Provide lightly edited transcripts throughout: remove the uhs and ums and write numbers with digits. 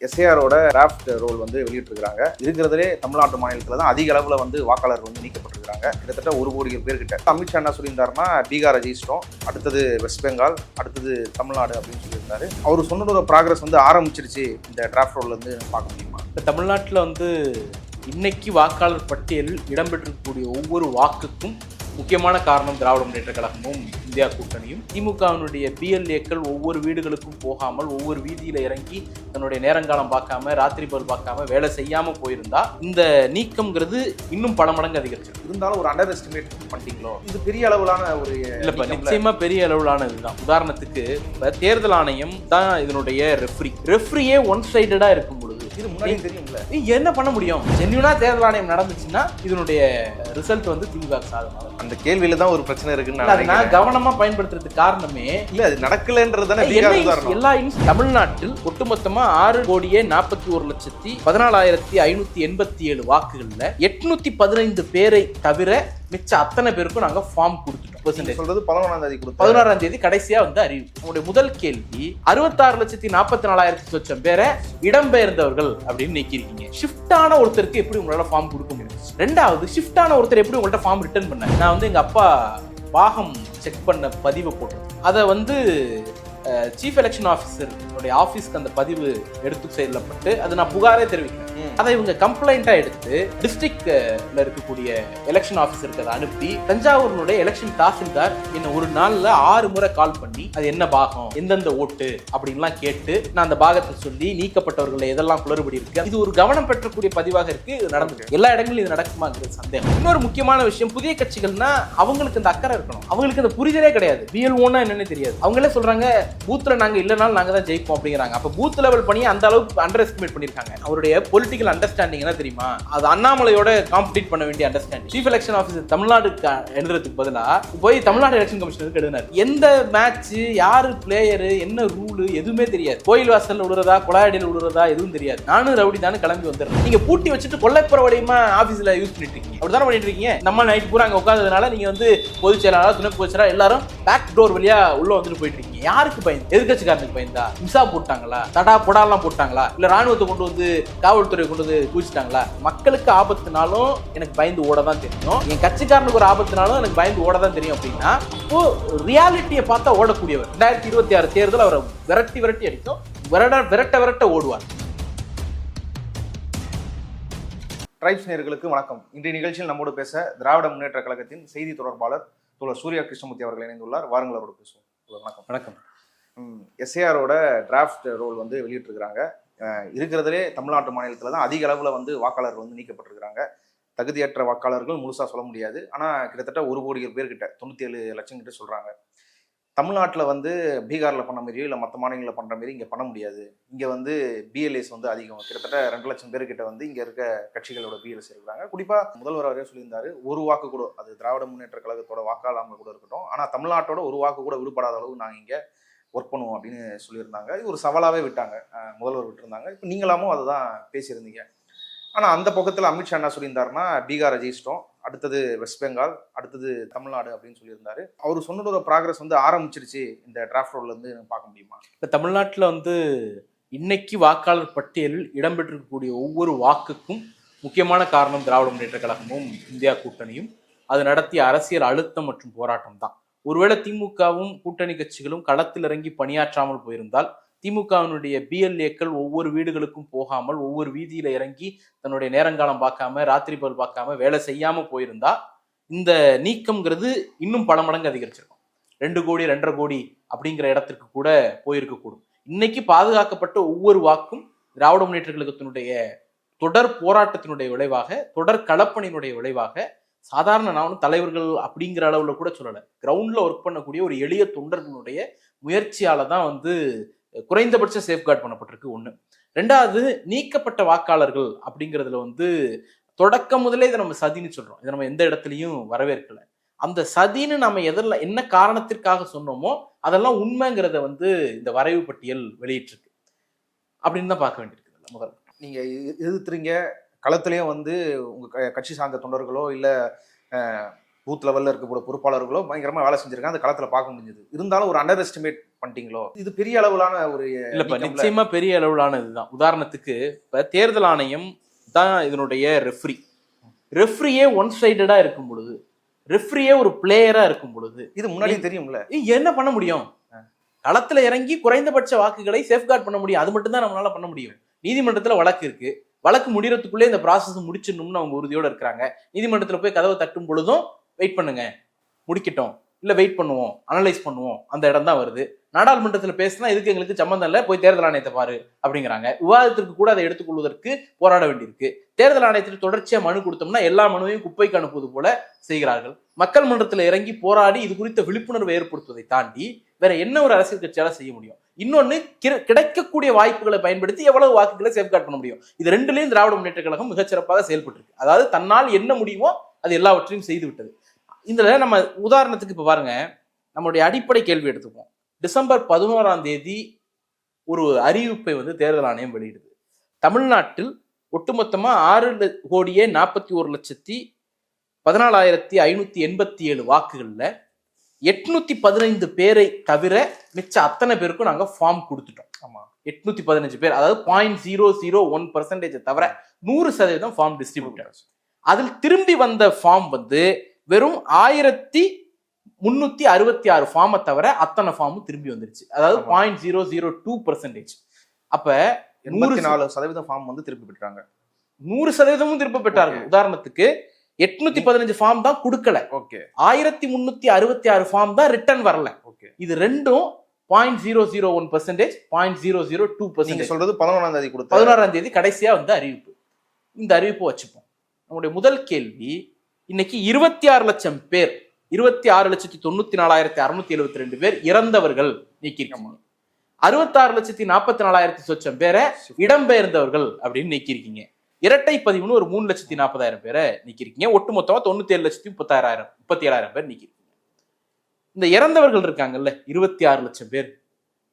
எஸ்ஏஆரோட draft role வந்து வெளியிட்டிருக்காங்க. இருக்கிறதுலே தமிழ்நாட்டு மாநிலத்தில் தான் அதிக அளவில் வந்து வாக்காளர் வந்து நீக்கப்பட்டிருக்காங்க. கிட்டத்தட்ட 1 கோடி பேர்கிட்ட. அமித்ஷா என்ன சொல்லியிருந்தாருன்னா பீகாரை ஜெயிச்சிட்டோம், அடுத்தது வெஸ்ட் பெங்கால், அடுத்தது தமிழ்நாடு அப்படின்னு சொல்லியிருந்தாரு. அவர் சொன்னதோட ப்ராக்ரஸ் வந்து ஆரம்பிச்சிருச்சு இந்த டிராஃப்ட் ரோல் வந்து பார்க்க முடியுமா? இப்போ தமிழ்நாட்டில் வந்து இன்னைக்கு வாக்காளர் பட்டியலில் இடம்பெற்றிருக்கக்கூடிய ஒவ்வொரு வாக்குக்கும் முக்கியமான காரணம் திராவிட முன்னேற்ற கழகமும் இந்தியா கூட்டணியும். திமுகவினுடைய பிஎல்ஏக்கள் ஒவ்வொரு வீடுகளுக்கும் போகாமல் ஒவ்வொரு வீதியில இறங்கி தன்னுடைய நேரங்காலம் பார்க்காம ராத்திரி பகல் பார்க்காம வேலை செய்யாம போயிருந்தா இந்த நீக்கம்ங்கிறது இன்னும் பல மடங்கு அதிகரிச்சிருக்கு. இருந்தாலும் ஒரு அண்டர் எஸ்டிமேட் பண்ணிட்டீங்களோ? இது பெரிய அளவிலான ஒரு இல்லப்ப நிச்சயமா பெரிய அளவிலான இதுதான். உதாரணத்துக்கு தேர்தல் ஆணையம் தான் இதனுடைய ரெஃப்ரியே ஒன் சைடடா இருக்கும் பொழுது இது முன்னாடி தெரியும்ல, என்ன பண்ண முடியும்? ஜென்யூனா தேர்தல் ஆணையம் நடந்துச்சுன்னா இதனுடைய ரிசல்ட் வந்து திமுக சாதகம். அந்த கேள்வியில தான் ஒரு பிரச்சனை இருக்குன்னு நான் கவனமா பயன்படுத்துறதுக்கு காரணமே இல்ல, அது நடக்கலன்றதுதானே எல்லா தமிழ்நாட்டில் ஒட்டுமொத்தமா 6,41,14,587 வாக்குகள்ல 815 பேரை தவிர மிச்ச அத்தனை பேருக்கும் நாங்க ஃபார்ம் கொடுத்துட்டோம். சொல்றது 11ஆம் தேதி கொடுத்தோம். 11ஆம் தேதி கடைசியா வந்து அறிவிப்பு. உங்களுடைய முதல் கேள்வி 66,44,000 சொச்சம் பேரை இடம்பெயர்ந்தவர்கள் அப்படின்னு நீக்கிருக்கீங்க. ஷிஃப்டான ஒருத்தருக்கு எப்படி உங்களால ஃபார்ம் கொடுக்க முடியும்? ரெண்டாவது, ஷிஃப்டான ஒருத்தர் எப்படி உங்கள்ட்ட ஃபார்ம் ரிட்டர்ன் பண்ண? நான் வந்து எங்க அப்பா பாகம் செக் பண்ண பதிவை போட்டேன். அதை வந்து சீஃப் எலெக்ஷன் ஆஃபீஸர் ஆஃபீஸ்க்கு அந்த பதிவு எடுத்து செல்லப்பட்டு அது நான் புகாரே தெரிவிக்கிறேன். அதை இவங்க கம்ப்ளைண்டா எடுத்து டிஸ்ட்ரிக்ட்ல இருக்கக்கூடிய எலெக்ஷன் ஆஃபீஸருக்கு அதை அனுப்பி தஞ்சாவூருடைய எலெக்ஷன் தாசில்தார் என்ன ஒரு நாள்ல 6 முறை கால் பண்ணி அது என்ன பாகம், எந்தெந்த ஓட்டு அப்படின்லாம் கேட்டு நான் அந்த பாகத்தை சொல்லி நீக்கப்பட்டவர்கள் எதெல்லாம் குளறுபடி இருக்கு, இது ஒரு கவனம் பெற்றக்கூடிய பதிவாக இருக்கு. நடந்துருக்கு. எல்லா இடங்களிலும் இது நடக்குமாங்கிறது சந்தேகம். இன்னொரு முக்கியமான விஷயம், புதிய கட்சிகள்னா அவங்களுக்கு இந்த அக்கறை இருக்கணும். அவங்களுக்கு இந்த புரிதலே கிடையாது. பிஎல்ஓன்னா என்னன்னு தெரியாது. அவங்களே சொல்றாங்க பூத்ல நாங்க இல்லனாலும் நாங்க தான் ஜெயிப்போம் அப்படிங்கிறாங்க. அப்ப பூத் லெவல் பண்ணி அந்த அளவுக்கு அண்டர் எஸ்டிமேட் பண்ணிருக்காங்க. அவருடைய பொலிட்டிக்கல் அண்டர்ஸ்டாண்டிங் என்ன தெரியுமா? அது அண்ணாமலையோட காம்பீட் பண்ண வேண்டிய understanding. Chief election officer Tamil Nadu எழுதுறதுக்கு பதிலா போய் தமிழ்நாடு எலெக்ஷன் கமிஷனருக்கு எழுதினார். எந்த மேட்ச், யாரு பிளேயரு, என்ன ரூலு எதுவுமே தெரியாது. கோயில் வாசல் விடுறதா கொலாடியில் விடுறதா எதுவும் தெரியாது. நானும் ரவுடி தானே கிளம்பி வந்துடுறேன். நீங்க பூட்டி வச்சுட்டு கொள்ளைப்புற வடிவமா ஆபீஸ்ல யூஸ் பண்ணிட்டு இருக்கீங்க. அப்படித்தானே பண்ணிட்டு இருக்கீங்க. நம்ம நைட் பூரா அங்க உட்கார்ந்ததுனால நீங்க வந்து பொதுச் செயலாளர், துணை பொதுச் செயலாளர் எல்லாரும் பேக் டோர் வழியா உள்ள வந்துட்டு போயிட்டு இருக்கீங்க. யாருக்கு பயந்து? எதிர்கட்சிக்காரனுக்கு பயந்தா? மிசா போட்டாங்களா? தடா பொடாலாம் போட்டாங்களா? இல்ல ராணுவத்தை கொண்டு வந்து காவல்துறை கொண்டு வந்து குவிச்சிட்டாங்களா? மக்களுக்கு ஆபத்துனாலும் எனக்கு பயந்து ஓட தான் தெரியும், என் கட்சிக்காரனுக்கு ஒரு ஆபத்துனாலும் எனக்கு பயந்து ஓட தான் தெரியும். அப்படின்னா இப்போ ரியாலிட்டியை பார்த்தா ஓடக்கூடியவர். 2026 தேர்தல் அவரை விரட்டி அடிக்கும். விரட்ட ஓடுவார். ட்ரைப்ஸ் நேயர்களுக்கு வணக்கம். இன்றைய நிகழ்ச்சியில் நம்மோடு பேச திராவிட முன்னேற்ற கழகத்தின் செய்தி தொடர்பாளர் தோழர் சூர்யா கிருஷ்ணமூர்த்தி அவர்கள் இணைந்துள்ளார். வாருங்கள், அவரோடு பேசுவோம். வணக்கம். வணக்கம். எஸ்ஏஆரோட டிராஃப்ட் ரோல் வந்து வெளியிட்டிருக்கிறாங்க. இருக்கிறதுலே தமிழ்நாட்டு மாநிலத்தில் தான் அதிக அளவில் வந்து வாக்காளர் வந்து நீக்கப்பட்டிருக்கிறாங்க. தகுதியற்ற வாக்காளர்கள் முழுசாக சொல்ல முடியாது, ஆனால் கிட்டத்தட்ட 1 கோடி பேர்கிட்ட 97 லட்சம் கிட்ட சொல்கிறாங்க. தமிழ்நாட்டில் வந்து பீகாரில் பண்ண மாதிரியோ இல்லை மற்ற மாநிலங்களில் பண்ணுற மாரி இங்கே பண்ண முடியாது. இங்கே வந்து பிஎல்ஏஸ் வந்து அதிகம். கிட்டத்தட்ட 2 லட்சம் பேர்கிட்ட வந்து இங்கே இருக்க கட்சிகளோட பிஎல்எஸ் இருக்கிறாங்க. குறிப்பாக முதல்வர் அவரே சொல்லியிருந்தாரு, ஒரு வாக்கு கூட, அது திராவிட முன்னேற்ற கழகத்தோட வாக்காளர்கள் கூட இருக்கட்டும், ஆனால் தமிழ்நாட்டோட ஒரு வாக்கு கூட விடுபடாத அளவு நாங்கள் இங்கே ஒர்க் பண்ணுவோம் அப்படின்னு சொல்லியிருந்தாங்க. இது ஒரு சவாலாகவே விட்டாங்க, முதல்வர் விட்டுருந்தாங்க. இப்போ நீங்களாமும் அதை தான் பேசியிருந்தீங்க. ஆனால் அந்த பக்கத்தில் அமித்ஷா என்ன சொல்லியிருந்தாருன்னா பீகாரை ஜெயிச்சிட்டோம், அடுத்தது வெஸ்ட் பெங்கால், அடுத்தது தமிழ்நாடு அப்படின்னு சொல்லியிருந்தாரு. அவர் சொன்னதோட ப்ராக்ரஸ் வந்து ஆரம்பிச்சிருச்சு இந்த டிராஃப்ட் ரோல்ல இருந்து பார்க்க முடியுமா? இப்போ தமிழ்நாட்டில் வந்து இன்னைக்கு வாக்காளர் பட்டியலில் இடம்பெற்றிருக்கக்கூடிய ஒவ்வொரு வாக்குக்கும் முக்கியமான காரணம் திராவிட முன்னேற்ற கழகமும் இந்தியா கூட்டணியும் அது நடத்திய அரசியல் அழுத்தம் மற்றும் போராட்டம் தான். ஒருவேளை திமுகவும் கூட்டணி கட்சிகளும் களத்தில் இறங்கி பணியாற்றாமல் போயிருந்தால், திமுகவினுடைய பிஎல்ஏக்கள் ஒவ்வொரு வீடுகளுக்கும் போகாமல் ஒவ்வொரு வீதியில இறங்கி தன்னுடைய நேரங்காலம் பார்க்காம ராத்திரி பகல் பார்க்காம வேலை செய்யாம போயிருந்தா இந்த நீக்கம்ங்கிறது இன்னும் பல மடங்கு அதிகரிச்சிருக்கும். 2 கோடி 2.5 கோடி அப்படிங்கிற இடத்திற்கு கூட போயிருக்கக்கூடும். இன்னைக்கு பாதுகாக்கப்பட்ட ஒவ்வொரு வாக்கும் திராவிட முன்னேற்ற கழகத்தினுடைய தொடர் போராட்டத்தினுடைய விளைவாக, தொடர் களப்பணியினுடைய விளைவாக, சாதாரண நானும் தலைவர்கள் அப்படிங்கிற அளவுல கூட சொல்லலை, கிரவுண்ட்ல ஒர்க் பண்ணக்கூடிய ஒரு எளிய தொண்டர்களுடைய முயற்சியால தான் வந்து குறைந்தபட்ச சேஃப்கார்ட் பண்ணப்பட்டிருக்கு. 1. 2வது, நீக்கப்பட்ட வாக்காளர்கள் அப்படிங்கிறதுல வந்து தொடக்கம் முதலே இதை நம்ம சதின்னு சொல்றோம். இதை நம்ம எந்த இடத்துலையும் வரவேற்கல. அந்த சதின்னு நம்ம எதெல்லாம் என்ன காரணத்திற்காக சொன்னோமோ அதெல்லாம் உண்மைங்கிறத வந்து இந்த வரைவு பட்டியல் வெளியிட்டிருக்கு அப்படின்னு தான் பார்க்க வேண்டியிருக்கு. முதல்ல நீங்க எதிர்த்துறீங்க, களத்திலையும் வந்து உங்க கட்சி சார்ந்த தொண்டர்களோ இல்லை பூத் லெவலில் இருக்கக்கூடிய பொறுப்பாளர்களோ பயங்கரமாக வேலை செஞ்சிருக்காங்க, அந்த களத்தில் பார்க்க முடிஞ்சது. இருந்தாலும் ஒரு அண்டர் எஸ்டிமேட் பண்ணிட்டீங்களோ? இது பெரிய அளவிலான ஒரு இல்லப்பா, நிச்சயமா பெரிய அளவிலான இதுதான். உதாரணத்துக்கு இப்ப தேர்தல் ஆணையம் தான் இதனுடைய ரெஃப்ரியே ஒன் சைடடா இருக்கும் பொழுது, ரெஃப்ரியே ஒரு பிளேயரா இருக்கும் பொழுது, இது முன்னாடியே தெரியும்ல, என்ன பண்ண முடியும்? களத்துல இறங்கி குறைந்தபட்ச வாக்குகளை சேஃப்கார்ட் பண்ண முடியும். அது மட்டும் தான் நம்மளால பண்ண முடியும். நீதிமன்றத்துல வழக்கு இருக்கு, வழக்கு முடியறதுக்குள்ளே இந்த ப்ராசஸ் முடிச்சிடணும்னு அவங்க உறுதியோட இருக்கிறாங்க. நீதிமன்றத்துல போய் கதவை தட்டும் பொழுதும் வெயிட் பண்ணுங்க, முடிக்கட்டும், இல்ல வெயிட் பண்ணுவோம், அனலைஸ் பண்ணுவோம், அந்த இடம் தான் வருது. நாடாளுமன்றத்துல பேசினா இதுக்கு எங்களுக்கு சம்பந்தம் இல்லை, போய் தேர்தல் ஆணையத்தை பாரு அப்படிங்கிறாங்க. விவாதத்திற்கு கூட அதை எடுத்துக்கொள்வதற்கு போராட வேண்டியிருக்கு. தேர்தல் ஆணையத்தில் தொடர்ச்சியா மனு கொடுத்தோம்னா எல்லா மனுவையும் குப்பைக்கு அனுப்புவது போல செய்கிறார்கள். மக்கள் மன்றத்துல இறங்கி போராடி இது குறித்த விழிப்புணர்வை ஏற்படுத்துவதை தாண்டி வேற என்ன ஒரு அரசியல் கட்சியால செய்ய முடியும்? இன்னொன்னு, கிடைக்கக்கூடிய வாய்ப்புகளை பயன்படுத்தி எவ்வளவு வாக்குகளை சேஃப்கார்ட் பண்ண முடியும்? இது ரெண்டுலயும் திராவிட முன்னேற்ற கழகம் மிகச்சிறப்பாக செயல்பட்டு இருக்கு. அதாவது தன்னால் என்ன முடியுமோ அது எல்லாவற்றையும் செய்து விட்டது. இதுல நம்ம உதாரணத்துக்கு இப்ப பாருங்க, நம்மளுடைய அடிப்படை கேள்வி எடுத்துப்போம். டிசம்பர் 11 ஒரு அறிவிப்பை தேர்தல் ஆணையம் வெளியிடுது. தமிழ்நாட்டில் ஒட்டுமொத்தமா 6,41,14,587 வாக்குகள்ல 815 பேரை தவிர மிச்ச அத்தனை பேருக்கும் நாங்க ஃபார்ம் கொடுத்துட்டோம். ஆமா, 815 பேர், அதாவது 0.001% தவிர 100% ஃபார்ம் டிஸ்ட்ரிபியூட்டர். அதில் திரும்பி வந்த ஃபார்ம் வெறும் 1366 ஃபார்மை தவிர அத்தனை ஃபார்மும் திரும்பி வந்துருச்சு. அதாவது 0.002%. அப்ப 84% ஃபார்ம் திருப்பி பெற்றாங்க. 100% திருப்பி பெற்றார்கள். உதாரணத்துக்கு 815 ஃபார்ம் தான் கொடுக்கல. 1366 ஃபார்ம் தான் ரிட்டர்ன் வரல. இது ரெண்டும் 0.001%, 0.002%. சொல்றது 11ஆம் தேதி கொடுத்த 16ஆம் தேதி கடைசியா அறிவிப்பு. இந்த அறிவிப்பு வச்சுப்போம். நம்முடைய முதல் கேள்வி, இன்னைக்கு 26 லட்சம் பேர், 26,94,672 பேர் இறந்தவர்கள் நீக்கிருக்கீங்க. 66,44,000 சொச்சம் பேரை இடம்பெயர்ந்தவர்கள் அப்படின்னு நீக்கிருக்கீங்க. இரட்டை பதிவுன்னு ஒரு 3,40,000 பேரை நீக்கிருக்கீங்க. ஒட்டுமொத்தமா 97,37,000 பேர் நீக்கிருக்கீங்க. இந்த இறந்தவர்கள் இருக்காங்கல்ல 26 லட்சம் பேர்,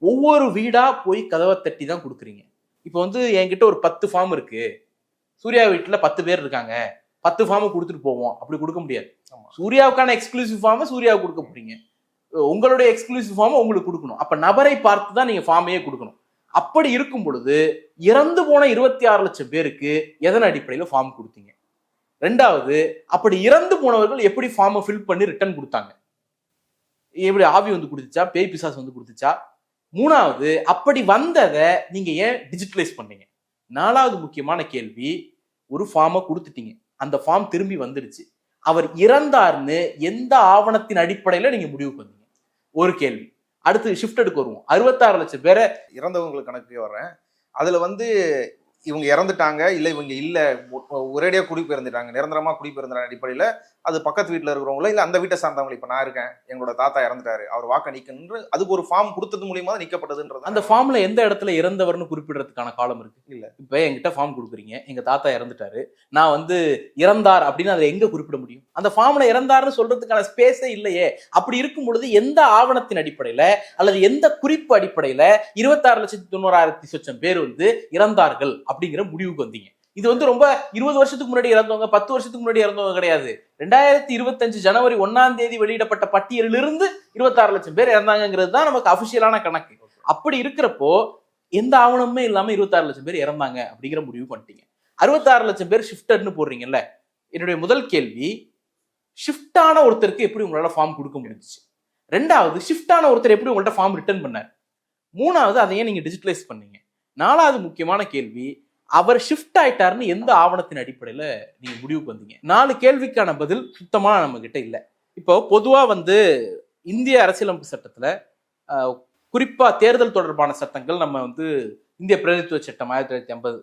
ஒவ்வொரு வீடா போய் கதவை தட்டி தான் கொடுக்குறீங்க. இப்போ என்கிட்ட ஒரு 10 ஃபார்ம் இருக்கு, சூர்யா வீட்டுல 10 பேர் இருக்காங்க, 10 ஃபார்ம் கொடுத்துட்டு போவோம், அப்படி கொடுக்க முடியாது. சூர்யாவுக்கான எக்ஸ்க்ளூசிவ் ஃபார்ம் சூர்யாவுக்கு கொடுக்க போறீங்க, உங்களுடைய எக்ஸ்க்ளூசிவ் ஃபார்ம் உங்களுக்கு கொடுக்கணும். அப்ப நபரை பார்த்து தான் நீங்க ஃபார்மையே கொடுக்கணும். அப்படி இருக்கும் பொழுது இறந்து போன 26 லட்சம் பேருக்கு எதன் அடிப்படையில் ஃபார்ம் கொடுத்தீங்க? ரெண்டாவது, அப்படி இறந்து போனவர்கள் எப்படி ஃபார்மை ஃபில் பண்ணி ரிட்டர்ன் கொடுத்தாங்க? எப்படி ஆவி கொடுத்துச்சா, பேய் பிசாஸ் கொடுத்துச்சா? மூணாவது, அப்படி வந்ததை நீங்க ஏன் டிஜிட்டலைஸ் பண்ணீங்க? நாலாவது முக்கியமான கேள்வி, ஒரு ஃபார்மை கொடுத்துட்டீங்க, அந்த ஃபார்ம் திரும்பி வந்துடுச்சு, அவர் இறந்தார்னு எந்த ஆவணத்தின் அடிப்படையில நீங்க முடிவு பண்ணீங்க? ஒரு கேள்வி. அடுத்து ஷிஃப்டடுக்கு வருவோம். 66 லட்சம் பேரை இறந்தவங்களுக்கு கணக்கு வர்றேன். அதுல இவங்க இறந்துட்டாங்க, இல்ல இவங்க இல்ல ஒரேடியா குடிபெயர்ந்துட்டாங்க, நிரந்தரமா குடிபெயர்ந்த அடிப்படையில அது பக்கத்து வீட்டுல இருக்கிறவங்களோ இல்ல அந்த வீட்டை சார்ந்தவங்க, இப்ப நான் இருக்கேன், எங்களோட தாத்தா இறந்துட்டாரு, அவர் வாக்க நீக்கன்று அதுக்கு ஒரு ஃபார்ம் கொடுத்தது மூலியமா தான் நீக்கப்படுதுன்றது. அந்த ஃபார்ம்ல எந்த இடத்துல இறந்தவர்னு குறிப்பிடறதுக்கான காலம் இருக்கு இல்ல? இப்ப என்கிட்ட ஃபார்ம் கொடுக்குறீங்க, எங்க தாத்தா இறந்துட்டாரு, நான் இறந்தார் அப்படின்னு அதை எங்க குறிப்பிட முடியும்? அந்த ஃபார்ம்ல இறந்தாருன்னு சொல்றதுக்கான ஸ்பேஸே இல்லையே. அப்படி இருக்கும் பொழுது எந்த ஆவணத்தின் அடிப்படையில அல்லது எந்த குறிப்பு அடிப்படையில 26,90,000 சொச்சம் பேர் இறந்தார்கள் அப்படிங்கிற முடிவுக்கு வந்தீங்க? இது ரொம்ப 20 வருஷத்துக்கு முன்னாடி இறந்தவங்க, 10 வருஷத்துக்கு முன்னாடி இறந்தவங்க கிடையாது. 2025 ஜனவரி 1ஆம் தேதி வெளியிடப்பட்ட பட்டியலிலிருந்து 26 லட்சம் பேர் இறந்தாங்கிறது தான் நமக்கு அபிஷியலான கணக்கு. அப்படி இருக்கிறப்போ எந்த ஆவணமுமே இல்லாம 26 லட்சம் பேர் இறந்தாங்க அப்படிங்கிற முடிவு பண்ணிட்டீங்க. 66 லட்சம் பேர் ஷிஃப்டர்னு போடுறீங்கல்ல. என்னுடைய முதல் கேள்வி, ஷிஃப்டான ஒருத்தருக்கு எப்படி உங்களால ஃபார்ம் கொடுக்க முடிஞ்சிச்சு? ரெண்டாவது, ஷிஃப்டான ஒருத்தர் எப்படி உங்கள்ட்ட ஃபார்ம் ரிட்டர்ன் பண்ணார்? மூணாவது, அதை ஏன் நீங்க டிஜிட்டலைஸ் பண்ணீங்க? நாலாவது முக்கியமான கேள்வி, அவர் ஷிஃப்ட் ஆயிட்டாருன்னு எந்த ஆவணத்தின் அடிப்படையில நீங்க முடிவுக்கு வந்தீங்க? 4 கேள்விக்கான பதில் சுத்தமா நம்ம கிட்ட இல்ல. இப்போ பொதுவா இந்திய அரசியலமைப்பு சட்டத்துல குறிப்பா தேர்தல் தொடர்பான சட்டங்கள், நம்ம இந்திய பிரதிநிதித்துவ சட்டம் 1950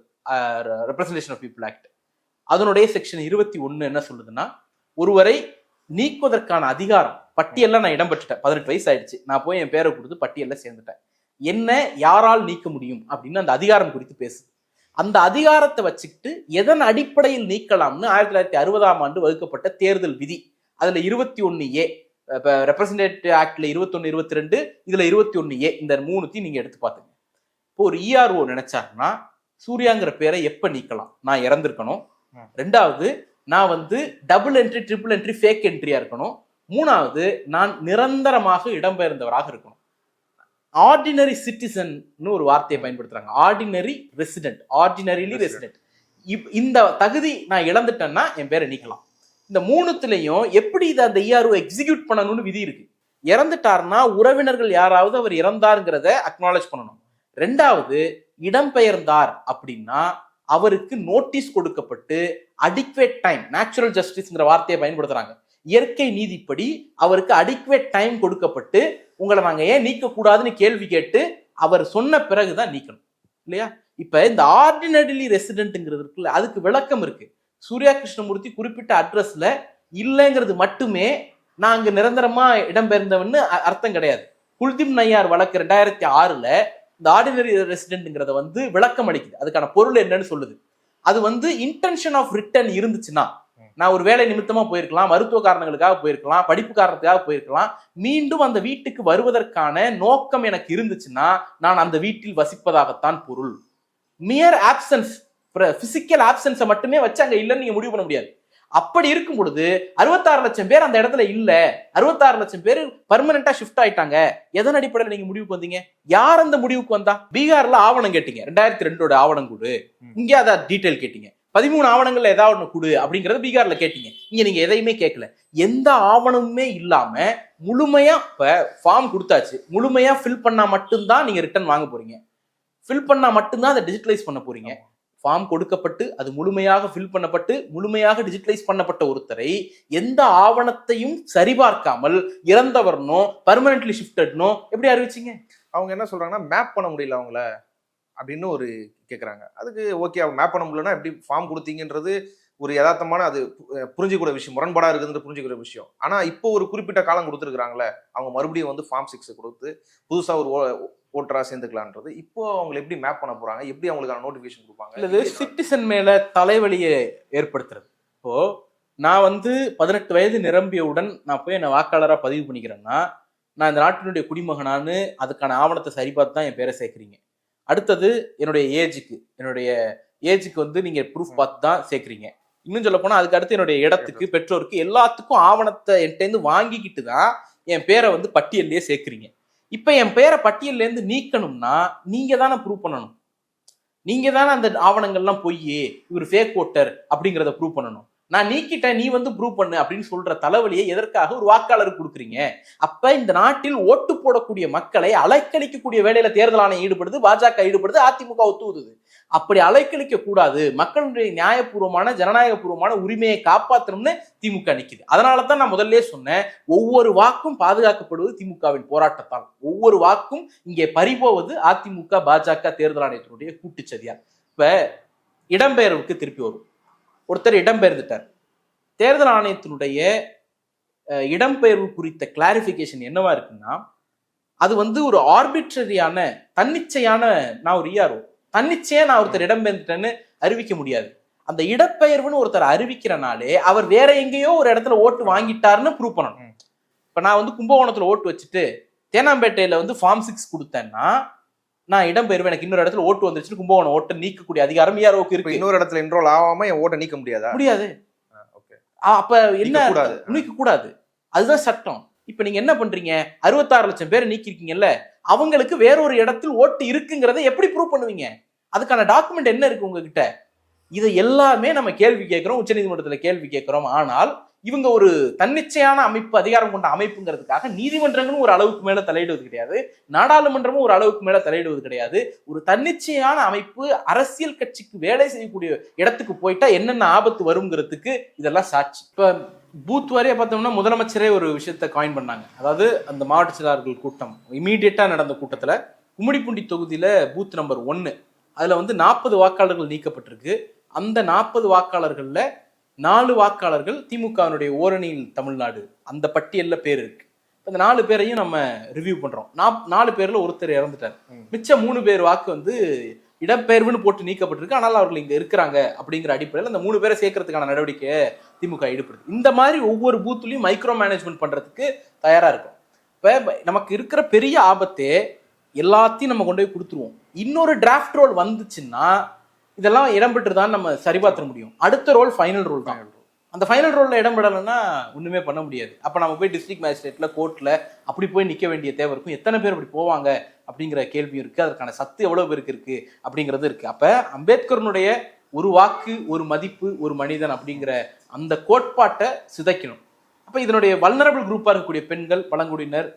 ரெப்ரசன்டேஷன் ஆஃப் பீப்புள் ஆக்ட், அதனுடைய செக்ஷன் 21 என்ன சொல்லுதுன்னா, ஒருவரை நீக்குவதற்கான அதிகாரம், பட்டியல்ல நான் இடம் பெற்றுட்டேன், 18 வயசு ஆயிடுச்சு, நான் போய் என் பேரை கொடுத்து பட்டியல்ல சேர்ந்துட்டேன், என்ன யாரால் நீக்க முடியும் அப்படின்னு அந்த அதிகாரம் குறித்து பேசு. அந்த அதிகாரத்தை வச்சுக்கிட்டு எதன் அடிப்படையில் நீக்கலாம்னு 1960ஆம் ஆண்டு வகுக்கப்பட்ட தேர்தல் விதி, அதுல 21A, ரெப்ரசன்டேட்டிவ் ஆக்ட்ல 21, 22, இதுல 21A, இந்த 3 நீங்க எடுத்து பாத்துங்க. இப்போ ஒரு ERO நினைச்சாருன்னா சூர்யாங்கிற பேரை எப்ப நீக்கலாம்? நான் இறந்திருக்கணும். ரெண்டாவது, நான் double entry, triple entry, fake என்ட்ரியா இருக்கணும். மூணாவது, நான் நிரந்தரமாக இடம்பெயர்ந்தவராக இருக்கணும். ஆர்டினரி சிட்டிசன் ஒரு வார்த்தையை பயன்படுத்துறாங்க. Ordinary resident, ordinarily resident. இந்த தகுதி நான் இழந்துட்டேன்னா என் பேரை நீக்கலாம். இந்த மூணுத்துலயும் எப்படி இதை அந்த ERO எக்ஸிக்யூட் பண்ணணும்னு விதி இருக்கு. இறந்துட்டாருன்னா உறவினர்கள் யாராவது அவர் இறந்தாருங்கிறத அக்னாலேஜ் பண்ணணும். ரெண்டாவது, இடம்பெயர்ந்தார் அப்படின்னா அவருக்கு நோட்டீஸ் கொடுக்கப்பட்டு அடிக்வேட் டைம், நேச்சுரல் ஜஸ்டிஸ்ங்கிற வார்த்தையை பயன்படுத்துறாங்க. இயற்கை நீதிப்படி அவருக்கு அடிக்வேட் டைம் கொடுக்கப்பட்டு உங்களை நாங்க ஏன் நீக்க கூடாதுன்னு கேள்வி கேட்டு அவர் சொன்ன பிறகுதான் நீக்கணும் இல்லையா? இப்ப இந்த ஆர்டினரிலி ரெசிடென்ட்ங்கிறது இருக்குல்ல, அதுக்கு விளக்கம் இருக்கு. சூர்யா கிருஷ்ணமூர்த்தி குறிப்பிட்ட அட்ரஸ்ல இல்லைங்கிறது மட்டுமே நான் அங்க நிரந்தரமா இடம்பெயர்ந்தவன்னு அர்த்தம் கிடையாது. குல்தீப் நய்யார் வழக்கு 2006ல இந்த ஆர்டினரி ரெசிடென்ட்ங்கிறத விளக்கம் அளிக்குது. அதுக்கான பொருள் என்னன்னு சொல்லுது. அது இன்டென்ஷன் ஆஃப் ரிட்டர்ன் இருந்துச்சுன்னா, நான் ஒரு வேலை நிமித்தமா போயிருக்கலாம், மருத்துவ காரணங்களுக்காக போயிருக்கலாம், படிப்பு காரணத்துக்காக போயிருக்கலாம், மீண்டும் அந்த வீட்டுக்கு வருவதற்கான நோக்கம் எனக்கு இருந்துச்சுன்னா நான் அந்த வீட்டில் வசிப்பதாகத்தான் பொருள். மியர் ஆப்சன்ஸ், பிசிக்கல் ஆப்சன்ஸை மட்டுமே வச்சு அங்க இல்லைன்னு நீங்க முடிவு பண்ண முடியாது. அப்படி இருக்கும் பொழுது 66 லட்சம் பேர் அந்த இடத்துல இல்ல, 66 லட்சம் பேர் பர்மனண்டா ஷிஃப்ட் ஆயிட்டாங்க. எதன் அடிப்படையில் நீங்க முடிவுக்கு வந்தீங்க? யார் அந்த முடிவுக்கு வந்தா? பீகார்ல ஆவணம் கேட்டீங்க, 2002 ஆவணம் கொடு, இங்கே அதை டீடைல் கேட்டீங்க. 13 ஆவணங்கள்ல ஏதாவது ஒண்ணு கொடு அப்படிங்கறது பீகார்ல கேட்டீங்க. இங்க நீங்க எதையுமே கேட்கல. எந்த ஆவணமுமே இல்லாம முழுமையா இப்ப ஃபார்ம் கொடுத்தாச்சு, முழுமையா ஃபில் பண்ணா மட்டும்தான் நீங்க ரிட்டர்ன் வாங்க போறீங்க. ஃபில் பண்ணா மட்டும்தான் அதை டிஜிட்டலைஸ் பண்ண போறீங்க. ஃபார்ம் கொடுக்கப்பட்டு அது முழுமையாக ஃபில் பண்ணப்பட்டு முழுமையாக டிஜிட்டலைஸ் பண்ணப்பட்ட ஒருத்தரை எந்த ஆவணத்தையும் சரிபார்க்காமல் இறந்தவர்னோ பர்மனன்ட்லி ஷிஃப்டட்னோ எப்படி அறிவிச்சிங்க? அவங்க என்ன சொல்றாங்கன்னா, மேப் பண்ண முடியல அவங்கள அப்படின்னு ஒரு கேட்குறாங்க. அதுக்கு ஓகே, அவங்க மேப் பண்ண முடியலன்னா எப்படி ஃபார்ம் கொடுத்தீங்கன்றது ஒரு யதார்த்தமான, அது புரிஞ்சிக்கூட விஷயம், முரண்பாடா இருக்குதுன்ற புரிஞ்சிக்கிற விஷயம். ஆனா இப்போ ஒரு குறிப்பிட்ட காலம் கொடுத்துருக்காங்களே, அவங்க மறுபடியும் ஃபார்ம் 6 கொடுத்து புதுசா ஒரு ஓட்டரா சேர்ந்துக்கலான்றது. இப்போ அவங்க எப்படி மேப் பண்ண போறாங்க? எப்படி அவங்களுக்கான நோட்டிபிகேஷன் கொடுப்பாங்க? இல்லது சிட்டிசன் மேல தலைவலியை ஏற்படுத்துறது. இப்போ நான் 18 வயது நிரம்பியவுடன் நான் போய் என்ன வாக்காளரா பதிவு பண்ணிக்கிறேன்னா, நான் இந்த நாட்டினுடைய குடிமகனான்னு அதுக்கான ஆவணத்தை சரிபார்த்து தான் என் பேரை சேர்க்குறீங்க. அடுத்தது என்னுடைய ஏஜுக்கு நீங்க ப்ரூஃப் பார்த்து தான் சேர்க்குறீங்க. இன்னும் சொல்ல போனா அதுக்கு அடுத்து என்னுடைய இடத்துக்கு, பெற்றோருக்கு, எல்லாத்துக்கும் ஆவணத்தை என்கிட்ட வாங்கிக்கிட்டு தான் என் பேரை பட்டியல்லையே சேர்க்குறீங்க. இப்ப என் பேரை பட்டியல்ல இருந்து நீக்கணும்னா நீங்க தானே ப்ரூவ் பண்ணணும். நீங்க தானே அந்த ஆவணங்கள்லாம் பொய், இவர் ஃபேக் ஓட்டர் அப்படிங்கிறத ப்ரூவ் பண்ணணும். நான் நீக்கிட்டேன், நீ ப்ரூவ் பண்ணு அப்படின்னு சொல்ற தலைவலியை எதற்காக ஒரு வாக்காளருக்கு கொடுக்குறீங்க? அப்ப இந்த நாட்டில் ஓட்டு போடக்கூடிய மக்களை அலைக்கழிக்கக்கூடிய வேலையில தேர்தல் ஆணையம் ஈடுபடுது, பாஜக ஈடுபடுது, அதிமுக ஒத்துவுது. அப்படி அலைக்கழிக்க கூடாது. மக்களுடைய நியாயபூர்வமான ஜனநாயகபூர்வமான உரிமையை காப்பாற்றணும்னு திமுக நிக்குது. அதனாலதான் நான் முதல்ல சொன்னேன், ஒவ்வொரு வாக்கும் பாதுகாக்கப்படுவது திமுகவின் போராட்டத்தால். ஒவ்வொரு வாக்கும் இங்கே பறிபோவது அதிமுக பாஜக தேர்தல் ஆணையத்தினுடைய கூட்டுச்சதியா. இப்ப இடம்பெயர்வுக்கு திருப்பி வரும். ஒருத்தர் இடம்பெயர்ந்துட்டார். தேர்தல் ஆணையத்தினுடைய இடம்பெயர்வு குறித்த கிளாரிபிகேஷன் என்னவா இருக்குன்னா, அது ஒரு ஆர்பிட்ரரியான தன்னிச்சையான, நான் ஒரு ERO தன்னிச்சையா நான் ஒருத்தர் இடம்பெயர்ந்துட்டேன்னு அறிவிக்க முடியாது. அந்த இடப்பெயர்வுன்னு ஒருத்தர் அறிவிக்கிறனாலே அவர் வேற எங்கேயோ ஒரு இடத்துல ஓட்டு வாங்கிட்டாருன்னு ப்ரூவ் பண்ணணும். இப்ப நான் கும்பகோணத்துல ஓட்டு வச்சுட்டு தேனாம்பேட்டையில ஃபார்ம் 6 கொடுத்தேன்னா நான் இடம்பெயர்வு, எனக்கு இன்னொரு இடத்துல ஓட்டு வந்துருச்சு, கும்பகோணம் ஓட்டை நீக்கக்கூடிய அதிகாரம் EROக்கு இருக்கு. இன்னொரு இடத்துல என்ரோல் ஆகாம என் ஓட்டை நீக்க முடியாது. அப்ப என்ன நீக்க கூடாது, அதுதான் சட்டம். இப்ப நீங்க என்ன பண்றீங்க? 66 லட்சம் பேரை நீக்கிருக்கீங்கல்ல, அவங்களுக்கு வேறொரு இடத்தில் ஓட்டு இருக்குங்கிறத எப்படி ப்ரூவ் பண்ணுவீங்க? அதுக்கான டாக்குமெண்ட் என்ன இருக்கு உங்ககிட்ட? இதை எல்லாமே நம்ம கேள்வி கேட்கிறோம், உச்சநீதிமன்றத்துல கேள்வி கேட்கிறோம். ஆனால் இவங்க ஒரு தன்னிச்சையான அமைப்பு, அதிகாரம் கொண்ட அமைப்புங்கிறதுக்காக நீதிமன்றங்களும் ஒரு அளவுக்கு மேல தலையிடுவது கிடையாது, நாடாளுமன்றமும் ஒரு அளவுக்கு மேல தலையிடுவது கிடையாது. ஒரு தன்னிச்சையான அமைப்பு அரசியல் கட்சிக்கு வேலை செய்யக்கூடிய இடத்துக்கு போயிட்டா என்னென்ன ஆபத்து வருங்கிறதுக்கு இதெல்லாம் சாட்சி. இப்ப பூத் வாரியா பார்த்தோம்னா முதலமைச்சரே ஒரு விஷயத்த காயின் பண்ணாங்க. அதாவது அந்த மாவட்ட செயலாளர்கள் கூட்டம் இமீடியட்டா நடந்த கூட்டத்துல கும்மிடிப்பூண்டி தொகுதியில பூத் நம்பர் 1 அதுல 40 வாக்காளர்கள் நீக்கப்பட்டிருக்கு. அந்த 40 வாக்காளர்கள்ல 4 வாக்காளர்கள் திமுகவினுடைய ஓரணியில் தமிழ்நாடு அந்த பட்டியல்ல பேர் இருக்கு. இந்த 4 பேரையும் நம்ம ரிவ்யூ பண்றோம். 4 பேர்ல ஒருத்தர் இறந்துட்டார். மிச்சம் 3 பேர் வாக்கு இடப்பெயர்வுன்னு போட்டு நீக்கப்பட்டிருக்கு. ஆனால் அவர்கள் இங்க இருக்கிறாங்க அப்படிங்கிற அடிப்படையில் அந்த 3 பேரை சேர்க்கறதுக்கான நடவடிக்கையை திமுக ஈடுபடுது. இந்த மாதிரி ஒவ்வொரு பூத்துலயும் மைக்ரோ மேனேஜ்மெண்ட் பண்றதுக்கு தயாரா இருக்கும். இப்ப நமக்கு இருக்கிற பெரிய ஆபத்தே எல்லாத்தையும் நம்ம கொண்டு போய் கொடுத்துருவோம். இன்னொரு டிராஃப்ட் ரோல் வந்துச்சுன்னா இதெல்லாம் இடம்பெற்றுதான் நம்ம சரிபார்த்த முடியும். அடுத்த ரோல் ஃபைனல் ரோல் தான். அந்த ஃபைனல் ரோல்ல இடம்பெறலைன்னா ஒண்ணுமே பண்ண முடியாது. அப்ப நம்ம போய் டிஸ்ட்ரிக்ட் மேஜிஸ்ட்ரேட்ல கோர்ட்ல அப்படி போய் நிக்க வேண்டிய தேவை இருக்கும். எத்தனை பேர் அப்படி போவாங்க அப்படிங்கிற கேள்வியும் இருக்கு. அதற்கான சத்து எவ்வளவு பேருக்கு இருக்கு அப்படிங்கிறது இருக்கு. அப்ப அம்பேத்கரனுடைய ஒரு வாக்கு ஒரு மதிப்பு ஒரு மனிதன் அப்படிங்கிற அந்த கோட்பாட்டை சிதைக்கணும். அப்ப இதனுடைய வல்னரபிள் குரூப்பா இருக்கக்கூடிய பெண்கள், பழங்குடியினர்,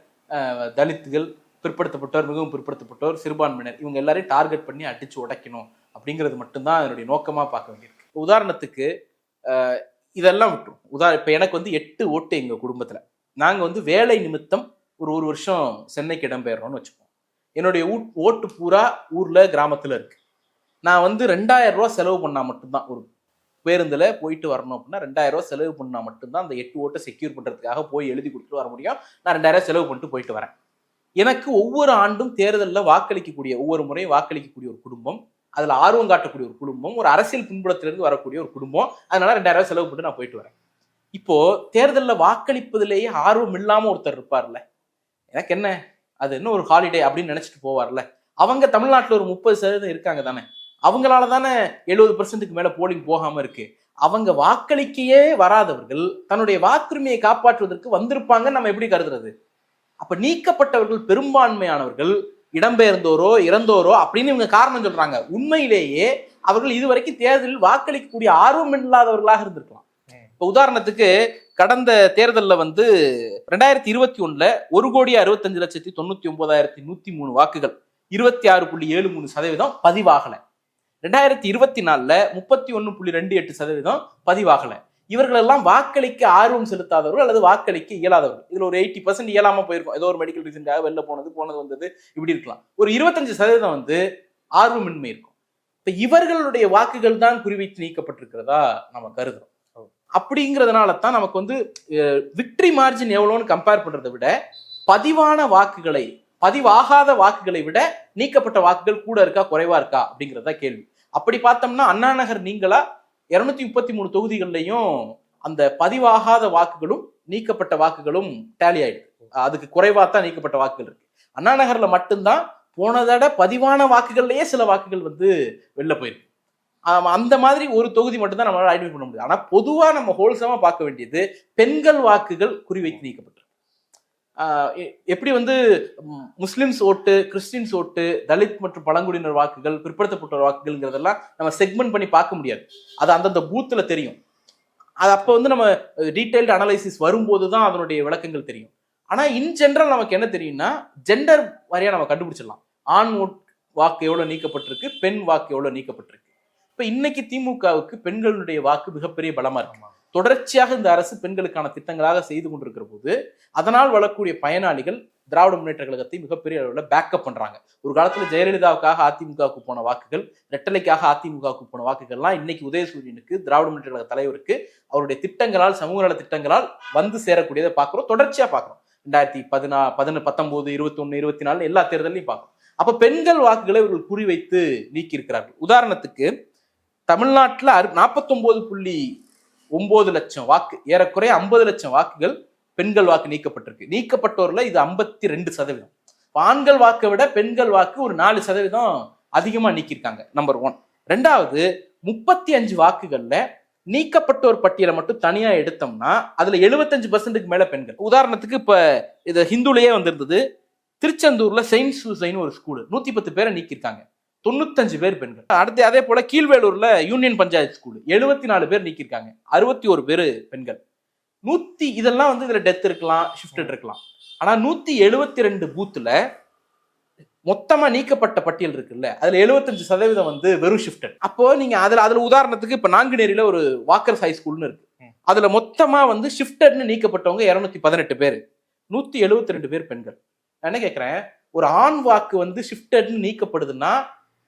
தலித்துகள், பிற்படுத்தப்பட்டோர், மிகவும் பிற்படுத்தப்பட்டோர், சிறுபான்மையினர், இவங்க எல்லாரையும் டார்கெட் பண்ணி அடிச்சு உடைக்கணும் அப்படிங்கிறது மட்டும்தான் அதனுடைய நோக்கமா பார்க்க வேண்டியிருக்கு. உதாரணத்துக்கு இதெல்லாம் விட்டுரும். இப்ப எனக்கு வந்து 8 ஓட்டு எங்க குடும்பத்துல. நாங்க வந்து வேலை நிமித்தம் ஒரு வருஷம் சென்னைக்கு இடம்பெயர்றோம்னு வச்சுப்போம். என்னுடைய ஓட்டு பூரா ஊர்ல கிராமத்துல இருக்கு. நான் வந்து 2000 ரூபாய் செலவு பண்ணா மட்டும்தான், ஒரு பேருந்துல போயிட்டு வரணும் அப்படின்னா 2000 ரூபாய் செலவு பண்ணா மட்டும்தான் அந்த 8 ஓட்டை செக்யூர் பண்றதுக்காக போய் எழுதி கொடுத்துட்டு வர முடியும். நான் 2000 செலவு பண்ணிட்டு போயிட்டு வரேன். எனக்கு ஒவ்வொரு ஆண்டும் தேர்தலில் வாக்களிக்கக்கூடிய, ஒவ்வொரு முறையும் வாக்களிக்கக்கூடிய ஒரு குடும்பம், அதுல ஆர்வம் காட்டக்கூடிய ஒரு குடும்பம், ஒரு அரசியல் பின்புலத்திலிருந்து வரக்கூடிய ஒரு குடும்பம், அதனால 2000 ரூபாய் செலவு பண்ணிட்டு நான் போயிட்டு வரேன். இப்போ தேர்தலில் வாக்களிப்பதிலேயே ஆர்வம் இல்லாம ஒருத்தர் இருப்பார்ல, எனக்கு என்ன அது என்ன ஒரு ஹாலிடே அப்படின்னு நினைச்சிட்டு போவார்ல, அவங்க தமிழ்நாட்டில் ஒரு 30% இருக்காங்க தானே, அவங்களால தானே 70%க்கு மேல போலிங் போகாம இருக்கு. அவங்க வாக்களிக்கையே வராதவர்கள் தன்னுடைய வாக்குரிமையை காப்பாற்றுவதற்கு வந்திருப்பாங்கன்னு நம்ம எப்படி கருதுறது? அப்ப நீக்கப்பட்டவர்கள் பெரும்பான்மையானவர்கள் இடம்பெயர்ந்தோரோ இறந்தோரோ அப்படின்னு இவங்க காரணம் சொல்றாங்க. உண்மையிலேயே அவர்கள் இதுவரைக்கும் தேர்தலில் வாக்களிக்கக்கூடிய ஆர்வம் இல்லாதவர்களாக இருந்திருக்கலாம். இப்ப உதாரணத்துக்கு கடந்த தேர்தலில் வந்து 2021 1,65,99,103 வாக்குகள், 26.73% பதிவாகல. 2024 31.28% பதிவாகல. இவர்கள் எல்லாம் வாக்களிக்க ஆர்வம் செலுத்தாதவர்கள் அல்லது வாக்களிக்க இயலாதவர்கள். இதுல ஒரு 80% இயலாம போயிருக்கும். ஏதோ ஒரு மெடிக்கல் ரீசன்காக வெளில போனது வந்தது இப்படி இருக்கலாம். ஒரு 25% வந்து ஆர்வமின்மை இருக்கும். இப்ப இவர்களுடைய வாக்குகள் தான் குறிவைத்து நீக்கப்பட்டிருக்கிறதா நம்ம கருதுறோம். அப்படிங்கிறதுனால தான் நமக்கு வந்து விக்டரி மார்ஜின் எவ்வளோன்னு கம்பேர் பண்றதை விட பதிவாகாத வாக்குகளை விட நீக்கப்பட்ட வாக்குகள் கூட இருக்கா குறைவா இருக்கா அப்படிங்கிறதா கேள்வி. அப்படி பார்த்தோம்னா அண்ணா நகர் நீங்களா 233 தொகுதிகள்லையும் அந்த பதிவாகாத வாக்குகளும் நீக்கப்பட்ட வாக்குகளும் டேலி ஆயிடுது. அதுக்கு குறைவா தான் நீக்கப்பட்ட வாக்குகள் இருக்கு. அண்ணா நகர்ல மட்டும்தான் போன தடவை பதிவான வாக்குகள்லயே சில வாக்குகள் வந்து வெளில போயிருக்கு. அந்த மாதிரி ஒரு தொகுதி மட்டும்தான் நம்மளால ஐடென்டிஃபை பண்ண முடியும். ஆனா பொதுவா நம்ம ஹோல்சமா பார்க்க வேண்டியது பெண்கள் வாக்குகள் குறிவைத்து நீக்கப்பட்டிருக்கு. எப்படி வந்து முஸ்லிம்ஸ் ஓட்டு, கிறிஸ்டின்ஸ் ஓட்டு, தலித் மற்றும் பழங்குடியினர் வாக்குகள், பிற்படுத்தப்பட்ட வாக்குகள்ங்கிறதெல்லாம் நம்ம செக்மெண்ட் பண்ணி பார்க்க முடியாது. அது அந்தந்த பூத்துல தெரியும். அது அப்போ வந்து நம்ம டீடைல்டு அனலைசிஸ் வரும்போது தான் அதனுடைய விளக்கங்கள் தெரியும். ஆனா இன் ஜென்ரல் நமக்கு என்ன தெரியும்னா, ஜெண்டர் வாரியா நம்ம கண்டுபிடிச்சிடலாம். ஆண் வாக்கு எவ்வளவு நீக்கப்பட்டிருக்கு, பெண் வாக்கு எவ்வளவு நீக்கப்பட்டிருக்கு. இப்ப இன்னைக்கு திமுகவுக்கு பெண்களுடைய வாக்கு மிகப்பெரிய பலமா இருக்கு. தொடர்ச்சியாக இந்த அரசு பெண்களுக்கான திட்டங்களாக செய்து கொண்டிருக்கிற போது அதனால் வரக்கூடிய பயனாளிகள் திராவிட முன்னேற்ற கழகத்தை மிகப்பெரிய அளவில் பேக்கப் பண்றாங்க. ஒரு காலத்துல ஜெயலலிதாவுக்காக அதிமுகவுக்கு போன வாக்குகள், ரெட்டலைக்காக அதிமுகவுக்கு போன வாக்குகள்லாம் இன்னைக்கு உதயசூரியனுக்கு, திராவிட முன்னேற்ற கழக தலைவருக்கு அவருடைய திட்டங்களால், சமூக நல திட்டங்களால் வந்து சேரக்கூடியதை பார்க்கிறோம். தொடர்ச்சியா பார்க்கிறோம். 2019, 21, 24 எல்லா தேர்தலையும் பார்க்கிறோம். அப்ப பெண்கள் வாக்குகளை இவர்கள் குறிவைத்து நீக்கி இருக்கிறார்கள். உதாரணத்துக்கு தமிழ்நாட்டில் 49.9 லட்சம் வாக்கு, ஏறக்குறைய 50 லட்சம் வாக்குகள் பெண்கள் வாக்கு நீக்கப்பட்டிருக்கு. நீக்கப்பட்டோர்ல இது 52%. ஆண்கள் வாக்கை விட பெண்கள் வாக்கு ஒரு 4% அதிகமா நீக்கியிருக்காங்க. நம்பர் 1. 2வது 35 வாக்குகள்ல நீக்கப்பட்டோர் பட்டியலை மட்டும் தனியா எடுத்தோம்னா அதுல 75%க்கு மேல பெண்கள். உதாரணத்துக்கு இப்ப இது ஹிந்துலயே வந்திருந்தது. திருச்செந்தூர்ல செயின்ட் சூசைன் ஒரு ஸ்கூல், 110 பேரை நீக்கியிருக்காங்க. 95 பேர் பெண்கள். அடுத்து அதே போல கீழ்வேலூர்ல யூனியன் பஞ்சாயத்து ஸ்கூல் 74 பேர் நீக்கியிருக்காங்க, 61 பேர் பெண்கள். இதெல்லாம் வந்து இதுல டெத் இருக்கலாம், ஷிஃப்டட் இருக்கலாம். ஆனா 172 பூத்துல மொத்தமா நீக்கப்பட்ட பட்டியல் இருக்குல்ல, அதுல 75% வந்து வெறும் ஷிஃப்டட். அப்போ நீங்க அதுல உதாரணத்துக்கு இப்ப நாங்குநேரியில ஒரு வாக்கர்ஸ் ஹை ஸ்கூல்னு இருக்கு. அதுல மொத்தமா வந்து ஷிஃப்டட்னு நீக்கப்பட்டவங்க 218 பேர், 172 பேர் பெண்கள். நான் என்ன கேட்கிறேன், ஒரு ஆண் வாக்கு வந்து ஷிஃப்டட்னு நீக்கப்படுதுன்னா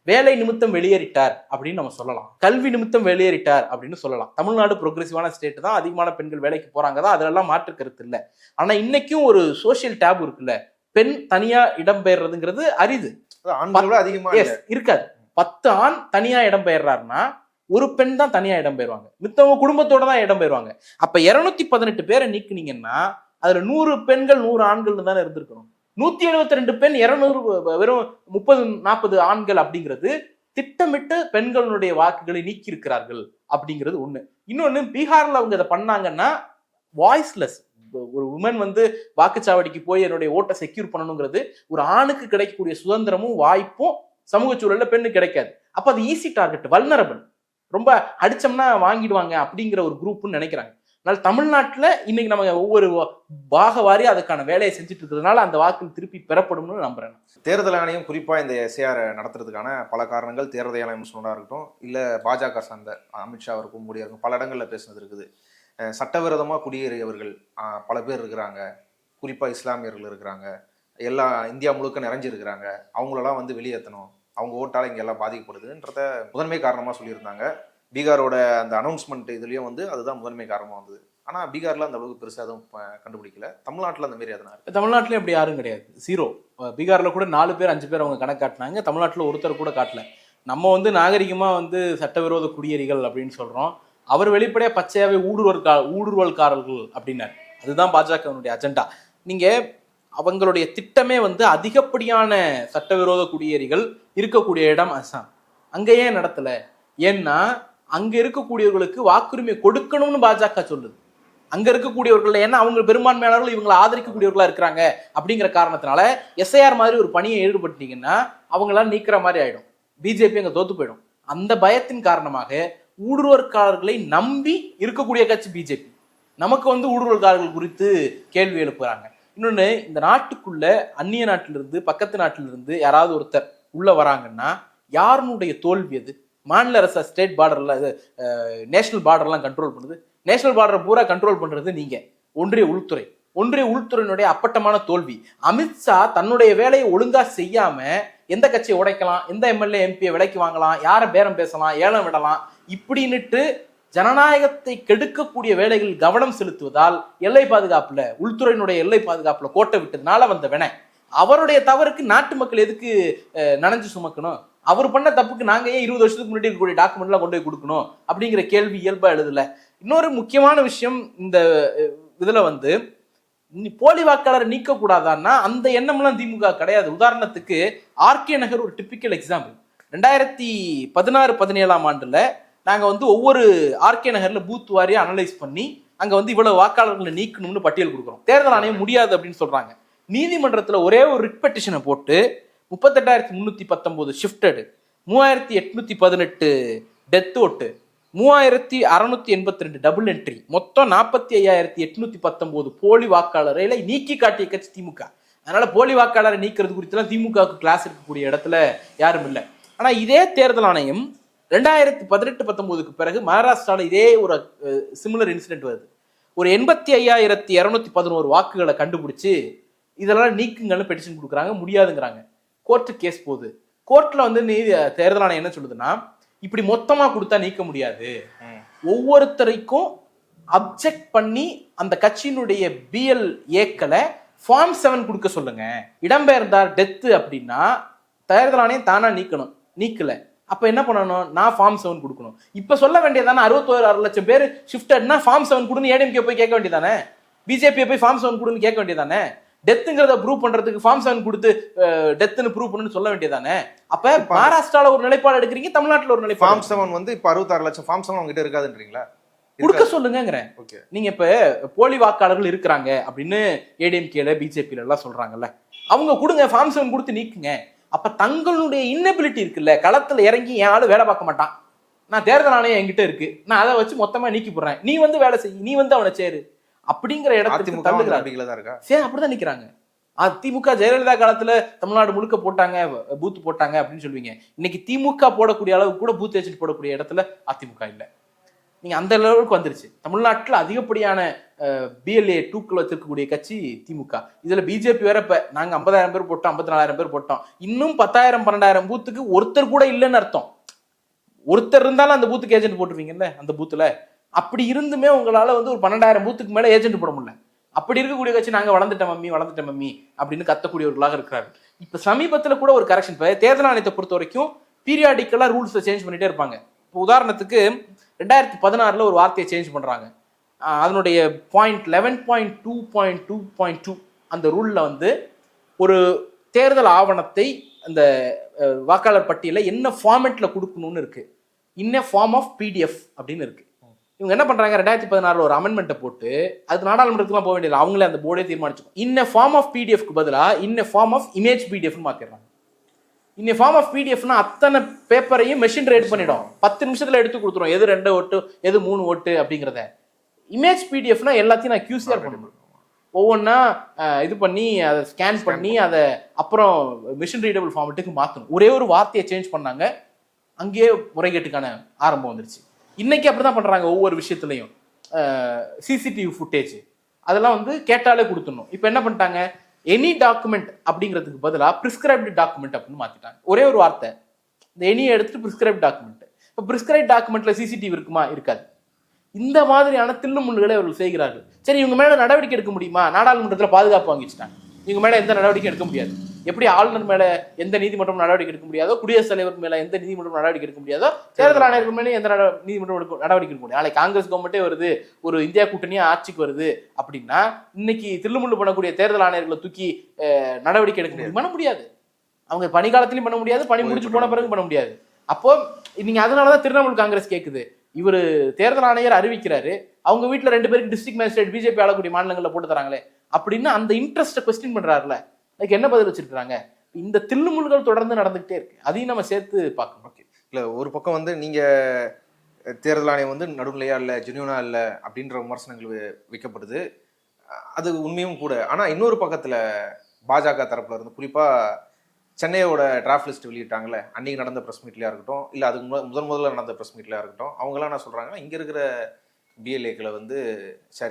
வேலை நிமித்தம் வெளியேறிட்டார் அப்படின்னு நம்ம சொல்லலாம், கல்வி நிமித்தம் வெளியேறிட்டார் அப்படின்னு சொல்லலாம். தமிழ்நாடு ப்ரோக்ரெசிவான ஸ்டேட் தான், அதிகமான பெண்கள் வேலைக்கு போறாங்க தான், அதெல்லாம் மாற்று கருத்து இல்லை. ஆனா இன்னைக்கும் ஒரு சோசியல் டேபு இருக்குல்ல, பெண் தனியா இடம்பெயர்றதுங்கிறது அரிது, அதிகமா இருக்காது. 10 ஆண் தனியா இடம்பெயர்றாருன்னா ஒரு பெண் தான் தனியா இடம்பெயர்வாங்க, மித்தவங்க குடும்பத்தோட தான் இடம்பெயர்வாங்க. அப்ப 218 பேரை நீக்குனீங்கன்னா அதுல 100 பெண்கள் 100 ஆண்கள் தானே இருந்திருக்கணும். 172 பெண் 200 வெறும் 30-40 ஆண்கள் அப்படிங்கிறது திட்டமிட்டு பெண்களுடைய வாக்குகளை நீக்கி இருக்கிறார்கள் அப்படிங்கிறது ஒண்ணு. இன்னொன்னு, பீகார்ல அவங்க இதை பண்ணாங்கன்னா வாய்ஸ்லெஸ், ஒரு உமன் வந்து வாக்குச்சாவடிக்கு போய் என்னுடைய ஓட்டை செக்யூர் பண்ணணுங்கிறது ஒரு ஆணுக்கு கிடைக்கக்கூடிய சுதந்திரமும் வாய்ப்பும் சமூக சூழல்ல பெண்ணுக்கு கிடைக்காது. அப்ப அது ஈஸி டார்கெட், வல்னரபிள், ரொம்ப அடிச்சோம்னா வாங்கிடுவாங்க அப்படிங்கிற ஒரு குரூப்னு நினைக்கிறாங்க. அதனால தமிழ்நாட்டுல இன்னைக்கு நம்ம ஒவ்வொரு பாகவாரி அதுக்கான வேலையை செஞ்சுட்டு இருக்கிறதுனால அந்த வாக்குகள் திருப்பி பெறப்படும்னு நம்புறேன். தேர்தல் ஆணையம் குறிப்பா இந்த எஸ்ஐஆர் நடத்துறதுக்கான பல காரணங்கள் தேர்தல் ஆணையம் சொன்னதா இருக்கட்டும், இல்ல பாஜக சார்ந்த அமித்ஷா இருக்கும், மோடி இருக்கும், பல இடங்கள்ல பேசுனது இருக்குது. சட்டவிரோதமா குடியேறியவர்கள் பல பேர் இருக்கிறாங்க, குறிப்பா இஸ்லாமியர்கள் இருக்கிறாங்க, எல்லா இந்தியா முழுக்க நிறைஞ்சிருக்கிறாங்க, அவங்களெல்லாம் வந்து வெளியேற்றணும், அவங்க ஓட்டால இங்க எல்லாம் பாதிக்கப்படுதுன்றத முதன்மை காரணமா சொல்லியிருந்தாங்க. பீகாரோட அந்த அனௌன்ஸ்மெண்ட் இதுலயும் வந்து அதுதான் முதன்மை காரணமா வந்தது. ஆனா பீகார்ல அந்த அளவுக்கு பெருசா எதுவும் கண்டுபிடிக்கல. தமிழ்நாட்டுல அந்த மாதிரி எதனா தமிழ்நாட்டுல அப்படி யாரும் கிடையாது, ஜீரோ. பீகார்ல கூட 4 பேர் 5 பேர் அவங்க கணக்கு காட்டினாங்க, தமிழ்நாட்டுல ஒருத்தர் கூட காட்டல. நம்ம வந்து நாகரிகமா வந்து சட்டவிரோத குடியேறிகள் அப்படின்னு சொல்றோம், அவர் வெளிப்படையா பச்சையாவே ஊடுருவல்காரர்கள் அப்படின்னாரு. அதுதான் பாஜகவினுடைய அஜெண்டா. நீங்க அவங்களுடைய திட்டமே வந்து அதிகப்படியான சட்டவிரோத குடியேறிகள் இருக்கக்கூடிய இடம் அசாம். அங்கேயே நடத்தல, ஏன்னா அங்க இருக்கக்கூடியவர்களுக்கு வாக்குரிமை கொடுக்கணும்னு பாஜக சொல்லுது. அங்க இருக்கக்கூடியவர்கள், ஏன்னா அவங்க பெரும்பான்மையாளர்கள் இவங்களை ஆதரிக்கக்கூடியவர்களா இருக்கிறாங்க அப்படிங்கிற காரணத்தினால எஸ்ஐஆர் மாதிரி ஒரு பணியை ஈடுபட்டீங்கன்னா அவங்களாம் நீக்கிற மாதிரி ஆயிடும், பிஜேபி அங்க தோத்து போயிடும். அந்த பயத்தின் காரணமாக ஊடுருவற்காரர்களை நம்பி இருக்கக்கூடிய கட்சி பிஜேபி. நமக்கு வந்து ஊடுருவல்காரர்கள் குறித்து கேள்வி எழுப்புறாங்க. இன்னொன்னு, இந்த நாட்டுக்குள்ள அந்நிய நாட்டிலிருந்து பக்கத்து நாட்டிலிருந்து யாராவது ஒருத்தர் உள்ள வராங்கன்னா யாருனுடைய தோல்வி அது? மாநில அரசு ஸ்டேட் பார்டர்ல நேஷனல் பார்டர்லாம் கண்ட்ரோல் பண்ணுது. நேஷனல் பார்டரை பூரா கண்ட்ரோல் பண்றது நீங்க, ஒன்றிய உள்துறை. ஒன்றிய உள்துறையினுடைய அப்பட்டமான தோல்வி. அமித்ஷா தன்னுடைய வேலையை ஒழுங்கா செய்யாம எந்த கட்சியை உடைக்கலாம், எந்த எம்எல்ஏ எம்பியை விலைக்கு வாங்கலாம், யாரை பேரம் பேசலாம், ஏலம் விடலாம் இப்படின்னுட்டு ஜனநாயகத்தை கெடுக்கக்கூடிய வேலைகள் கவனம் செலுத்துவதால் எல்லை பாதுகாப்புல, உள்துறையினுடைய எல்லை பாதுகாப்புல கோட்டை விட்டதுனால வந்த வினை. அவருடைய தவறுக்கு நாட்டு மக்கள் எதுக்கு நனைஞ்சு சுமக்கணும்? அவர் பண்ண தப்புக்கு நாங்க ஏன் 20 வருஷத்துக்கு முன்னாடி இருக்கக்கூடிய டாக்குமெண்ட்லாம் கொண்டு போய் கொடுக்கணும் அப்படிங்கிற கேள்வி இயல்பா எழுதல. இன்னொரு முக்கியமான விஷயம், இந்த இதுல வந்து போலி வாக்காளரை நீக்க கூடாதான்னா அந்த எண்ணம்லாம் திமுக கிடையாது. உதாரணத்துக்கு ஆர்கே நகர் ஒரு டிபிக்கல் எக்ஸாம்பிள். 2016-17 ஆண்டுல நாங்க வந்து ஒவ்வொரு ஆர்கே நகர்ல பூத் வாரியா அனலைஸ் பண்ணி அங்க வந்து இவ்வளவு வாக்காளர்களை நீக்கணும்னு பட்டியல் கொடுக்குறோம். தேர்தல் ஆணையம் முடியாது அப்படின்னு சொல்றாங்க. நீதிமன்றத்துல ஒரே ஒரு ரிட் பெட்டிஷனை போட்டு 38,319 ஷிஃப்டடு, 3,818 டெத் ஓட்டு, 3,682 டபுள் என்ட்ரி, மொத்தம் 45,819 போலி வாக்காளர்களை நீக்கி காட்டிய கட்சி திமுக. அதனால போலி வாக்காளரை நீக்கிறது குறித்துலாம் திமுகவுக்கு கிளாஸ் இருக்கக்கூடிய இடத்துல யாரும் இல்லை. ஆனா இதே தேர்தல் ஆணையம் 2018-19க்கு பிறகு மகாராஷ்டிரால இதே ஒரு சிமிலர் இன்சிடென்ட் வருது. ஒரு 85,211 வாக்குகளை கண்டுபிடிச்சு இதெல்லாம் நீக்குங்கன்னு பெட்டிஷன் கொடுக்குறாங்க, முடியாதுங்கிறாங்க. கோர்ட்டு கேஸ் போகுது. கோர்ட்ல வந்து தேர்தல் ஆணையம் என்ன சொல்லுதுன்னா, இப்படி மொத்தமா கொடுத்தா நீக்க முடியாது, ஒவ்வொருத்தரைக்கும் அப்ஜெக்ட் பண்ணி அந்த கட்சியினுடைய பிஎல் ஏக்களை ஃபார்ம் 7 கொடுக்க சொல்லுங்க. இடம்பெயர்ந்தார் டெத்து அப்படின்னா தேர்தல் ஆணையம் தானா நீக்கணும், நீக்கல அப்ப என்ன பண்ணணும்? நான் ஃபார்ம் 7 கொடுக்கணும். இப்ப சொல்ல வேண்டியதானே 61 லட்சம் பேர் ஷிஃப்டட்னா ஃபார்ம் 7 கொடுன்னு ஏடிஎம்கே போய் கேட்க வேண்டியதானே, பிஜேபி போய் ஃபார்ம் 7 கொடுன்னு கேட்க வேண்டியதானே, டெத்துங்கிறத ப்ரூவ் பண்றதுக்கு ஃபார்ம் 7 கொடுத்து டெத்னு ப்ரூவ் பண்ணணும்னு சொல்ல வேண்டியதானே. அப்ப மகாராஷ்டிரால ஒரு நிலைப்பாடு எடுக்கிறீங்க, தமிழ்நாட்டுல ஒரு நிலைப்பாடு. ஃபார்ம் 7 வந்து இப்ப 66 லட்சம் ஃபார்ம் 7 உங்ககிட்ட இருக்காதுன்றீங்களா? கொடுக்க சொல்லுங்கிறேன். நீங்க இப்ப போலி வாக்காளர்கள் இருக்கிறாங்க அப்படின்னு ஏடிஎம்கேல பிஜேபியில எல்லாம் சொல்றாங்கல்ல, அவங்க கொடுங்க, ஃபார்ம் 7 கொடுத்து நீக்குங்க. அப்ப தங்களுடைய இன்னபிலிட்டி இருக்குல்ல, களத்துல இறங்கி என் ஆளு வேலை பார்க்க மாட்டான், நான் தேர்தல் ஆணையம் என்கிட்ட இருக்கு, நான் அதை வச்சு மொத்தமா நீக்கி போடுறேன், நீ வந்து வேலை செய், நீ வந்து அவனை சேரு அப்படிங்கிற இடத்துக்கு அப்படிதான் நிக்கிறாங்க. திமுக ஜெயலலிதா காலத்துல தமிழ்நாடு முழுக்க போட்டாங்க, பூத் போட்டாங்க அப்படின்னு சொல்லுவீங்க. இன்னைக்கு திமுக போடக்கூடிய அளவுக்கு கூட பூத் ஏஜென்ட் போடக்கூடிய இடத்துல அதிமுக இல்ல. நீங்க அந்த லெவலுக்கு வந்துருச்சு. தமிழ்நாட்டுல அதிகப்படியான பிஎல்ஏ டூக்கள் வச்சிருக்கக்கூடிய கட்சி திமுக. இதுல பிஜேபி வேற இப்ப நாங்க 50,000 பேர் போட்டோம், 54,000 பேர் போட்டோம், இன்னும் 10,000 12,000 பூத்துக்கு ஒருத்தர் கூட இல்லைன்னு அர்த்தம். ஒருத்தர் இருந்தாலும் அந்த பூத்துக்கு ஏஜென்ட் போட்டுருவீங்கல்ல அந்த பூத்துல. அப்படி இருந்துமே உங்களால வந்து ஒரு 12,000 பூத்துக்கு மேல ஏஜென்ட் போட முடியல. அப்படி இருக்கக்கூடிய கட்சி நாங்க வளர்ந்துட்டோம் மம்மி அப்படின்னு கத்தக்கூடியவர்களாக இருக்கிறாரு. இப்ப சமீபத்துல கூட ஒரு கரெக்ஷன், தேர்தல் ஆணையத்தை பொறுத்த வரைக்கும் பீரியாடிக்கலா ரூல்ஸை சேஞ்ச் பண்ணிட்டே இருப்பாங்க. இப்போ உதாரணத்துக்கு 2016 ஒரு வார்த்தையை சேஞ்ச் பண்றாங்க. அதனுடைய பாயிண்ட் 11.2.2.2 அந்த ரூல்ல வந்து ஒரு தேர்தல் ஆவணத்தை அந்த வாக்காளர் பட்டியலை என்ன ஃபார்மேட்ல கொடுக்கணும்னு இருக்கு, இன்ன ஃபார்ம் ஆஃப் பிடிஎஃப் அப்படின்னு இருக்கு. இவங்க என்ன பண்றாங்க 2016 ஒரு அமெண்ட்மெண்ட்டை போட்டு அது நாடாளுமன்றத்துக்குலாம் போக வேண்டியது அவங்களே அந்த போர்டே தீர்மானிச்சுக்கும். இன்ன ஃபார்ம் ஆஃப் பிடிஎஃப்க்கு பதிலா இன்ன ஃபார்ம் ஆஃப் இமேஜ் பிடிஎஃப் மாத்திடுறாங்க. இன்ன ஃபார்ம் ஆஃப் பிடிஎஃப்னா அத்தனை பேப்பரையும் மெஷின் ரேட் பண்ணிடும், 10 நிமிஷத்துல எடுத்து கொடுத்துரும் எது 2 ஓட்டு எது 3 ஓட்டு அப்படிங்கிறத. இமேஜ் பிடிஎஃப்னா எல்லாத்தையும் நான் QCR பண்ணணும், ஒவ்வொன்றா இது பண்ணி அதை ஸ்கேன் பண்ணி அதை அப்புறம் மிஷின் ரீடபிள் ஃபார்மேட்டுக்கு மாற்றணும். ஒரே ஒரு வார்த்தையை சேஞ்ச் பண்ணாங்க, அங்கேயே முறைகேட்டுக்கான ஆரம்பம் வந்துருச்சு. இன்னைக்கு அப்படிதான் பண்றாங்க. ஒவ்வொரு விஷயத்துலையும் சிசிடிவி ஃபுட்டேஜ் அதெல்லாம் வந்து கேட்டாலே கொடுத்துடணும். இப்போ என்ன பண்ணிட்டாங்க, எனி டாக்குமெண்ட் அப்படிங்கிறதுக்கு பதிலாக பிரிஸ்கிரைப்டு டாக்குமெண்ட் அப்படின்னு மாத்திட்டாங்க. ஒரே ஒரு வார்த்தை, இந்த எனியை எடுத்துட்டு பிரிஸ்கிரைப் டாக்குமெண்ட். இப்போ பிரிஸ்கிரைப் டாக்குமெண்ட்ல சிசிடிவி இருக்குமா? இருக்காது. இந்த மாதிரியான தில்லுமுள்ளுகளை அவர்கள் செய்கிறார்கள். சரி, இவங்க மேல நடவடிக்கை எடுக்க முடியுமா? நாடாளுமன்றத்தில் பாதுகாப்பு வாங்கி வச்சுட்டாங்க, இவங்க மேல எந்த நடவடிக்கை எடுக்க முடியாது. எப்படி ஆளுநர் மேல எந்த நீதிமன்றம் நடவடிக்கை எடுக்க முடியாதோ, குடியரசுத் தலைவர் மேல எந்த நீதிமன்றம் நடவடிக்கை எடுக்க முடியாதோ, தேர்தல் ஆணையர்கள் மேலே எந்த நீதிமன்றம் நடவடிக்கை எடுக்க முடியாது. நாளைக்கு காங்கிரஸ் கவர்மெண்ட்டே வருது, ஒரு இந்தியா கூட்டணியா ஆட்சிக்கு வருது அப்படின்னா இன்னைக்கு தில்லுமுள்ளு பண்ணக்கூடிய தேர்தல் ஆணையர்களை தூக்கி நடவடிக்கை எடுக்க முடியும்? பண்ண முடியாது. அவங்க பணிக்காலத்திலையும் பண்ண முடியாது, பணி முடிச்சு போன பிறகு பண்ண முடியாது. அப்போ நீங்க அதனாலதான் திரிணாமுல் காங்கிரஸ் கேட்குது, இவர் தேர்தல் ஆணையர் அறிவிக்கிறாரு, அவங்க வீட்டில் 2 பேருக்கு டிஸ்ட்ரிக்ட் மேஜிஸ்ட்ரேட் பிஜேபி ஆளக்கூடிய மாநிலங்களில் போட்டு தராங்களே அப்படின்னு அந்த இன்ட்ரெஸ்ட்டை கொஸ்டின் பண்றாருல, அதுக்கு என்ன பதில் வச்சிருக்காங்க? இந்த தில்லுமுல்கள் தொடர்ந்து நடந்துகிட்டே இருக்கு, அதையும் நம்ம சேர்த்து பார்க்கணும். ஓகே, இல்லை ஒரு பக்கம் வந்து நீங்க தேர்தல் ஆணையம் வந்து நடுநிலையா இல்லை, ஜென்யூனா இல்லை அப்படின்ற விமர்சனங்கள் வைக்கப்படுது, அது உண்மையும் கூட. ஆனால் இன்னொரு பக்கத்தில் பாஜக தரப்புல இருந்து குறிப்பா சென்னையோட டிராஃப்ட் லிஸ்ட் வெளியிட்டாங்கல்ல, அன்னைக்கு நடந்த ப்ரெஸ் மீட்லையா இருக்கட்டும், இல்லை அதுக்கு முதல்ல நடந்த ப்ரெஸ் மீட்லையா இருக்கட்டும், அவங்களாம் என்ன சொல்றாங்கன்னா, இங்கே இருக்கிற பிஎல்ஏக்களை வந்து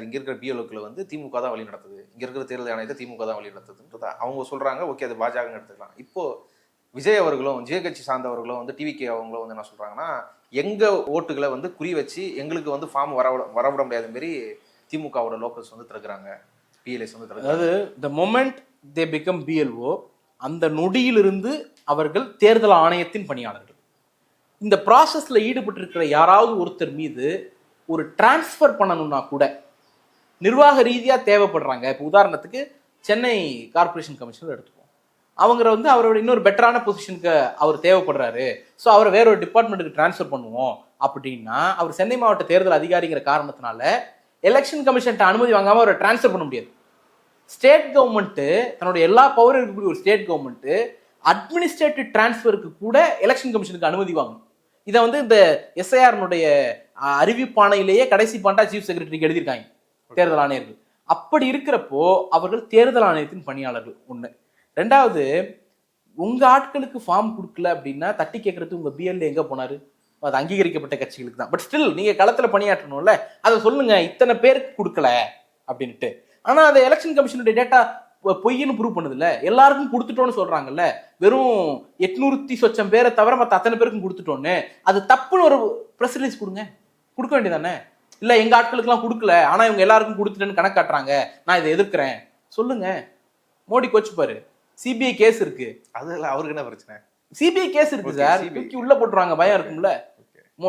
இங்கே இருக்கிற பிஎல்ஓக்களை வந்து திமுக தான் வழி நடத்துது, இங்கே இருக்கிற தேர்தல் ஆணையத்தை திமுக தான் வழி நடத்துதுன்றதா அவங்க சொல்றாங்க. ஓகே, அது பாஜகன்னு எடுத்துக்கலாம். இப்போ விஜய் அவர்களும் விஜய் கட்சி சார்ந்தவர்களும் வந்து டிவிகே அவங்களும் வந்து என்ன சொல்றாங்கன்னா, எங்க ஓட்டுகளை வந்து குறி வச்சு எங்களுக்கு வந்து ஃபார்ம் வரவிட முடியாத மாரி திமுகவோட லோக்கல்ஸ் வந்து திறக்கிறாங்க, பிஎல்ஏஸ் வந்து திறக்கிறாங்க. அதாவது the moment they become BLO, அந்த நொடியிலிருந்து அவர்கள் தேர்தல் ஆணையத்தின் பணியாளர்கள். இந்த ப்ராசஸ்ல ஈடுபட்டிருக்கிற யாராவது ஒருத்தர் மீது ஒரு டிரான்ஸ்ஃபர் பண்ணணும்னா கூட நிர்வாக ரீதியா தேவைப்படுறாங்க. இப்போ உதாரணத்துக்கு சென்னை கார்பரேஷன் கமிஷனர் எடுத்துப்போம், அவங்க வந்து அவரோட இன்னொரு பெட்டரான பொசிஷனுக்கு அவர் தேவைப்படுறாரு, ஸோ அவரை வேற ஒரு டிபார்ட்மெண்ட்டுக்கு டிரான்ஸ்ஃபர் பண்ணுவோம் அப்படின்னா, அவர் சென்னை மாவட்ட தேர்தல் அதிகாரிங்கிற காரணத்தினால எலெக்ஷன் கமிஷன்ட்ட அனுமதி வாங்காம அவரை டிரான்ஸ்ஃபர் பண்ண முடியாது. ஸ்டேட் கவர்மெண்ட் தன்னோட எல்லா பவரும் இருக்கக்கூடிய ஒரு ஸ்டேட் கவர்மெண்ட் அட்மினிஸ்ட்ரேட்டிவ் டிரான்ஸ்ஃபருக்கு கூட எலெக்ஷன் கமிஷனுக்கு அனுமதி வாங்கணும். இதை வந்து இந்த எஸ்ஐஆர்னுடைய அறிவிப்பாணையிலேயே கடைசி பாண்டா சீஃப் செக்ரட்டரிக்கு எழுதியிருக்காங்க தேர்தல் ஆணையர்கள். அப்படி இருக்கிறப்போ அவர்கள் தேர்தல் ஆணையத்தின் பணியாளர்கள். ஒண்ணு. ரெண்டாவது, உங்க ஆட்களுக்கு ஃபார்ம் கொடுக்கல அப்படின்னா தட்டி கேட்கறது உங்க பிஎல்ஏ எங்க போனாரு? அது அங்கீகரிக்கப்பட்ட கட்சிகளுக்கு தான். பட் ஸ்டில் நீங்க களத்துல பணியாற்றணும்ல, அதை சொல்லுங்க, இத்தனை பேருக்கு கொடுக்கல அப்படின்ட்டு. ஆனா அந்த எலெக்ஷன் கமிஷனுடைய டேட்டா பொய்ன்னு ப்ரூவ் பண்ணுதுல்ல, எல்லாருக்கும் கொடுத்துட்டோன்னு சொல்றாங்கல்ல, வெறும் 800 சொச்சம் பேரை தவிர மற்ற அத்தனை பேருக்கும் கொடுத்துட்டோன்னு. அது தப்புன்னு ஒரு ப்ரெஸ் ரிலீஸ் கொடுக்க வேண்டியதானே? இல்ல எங்க ஆட்களுக்குலாம் கொடுக்கல, ஆனா இவங்க எல்லாருக்கும் கொடுத்துட்டேன்னு கணக்கு காட்டுறாங்க, நான் இதை எதிர்க்கிறேன் சொல்லுங்க. மோடி கோச்சுப்பாரு, சிபிஐ கேஸ் இருக்கு. அதுல அவருக்கு என்ன பிரச்சனை? சிபிஐ கேஸ் இருக்கு சார், தூக்கி உள்ள போட்டுருவாங்க, பயம் இருக்கும்ல.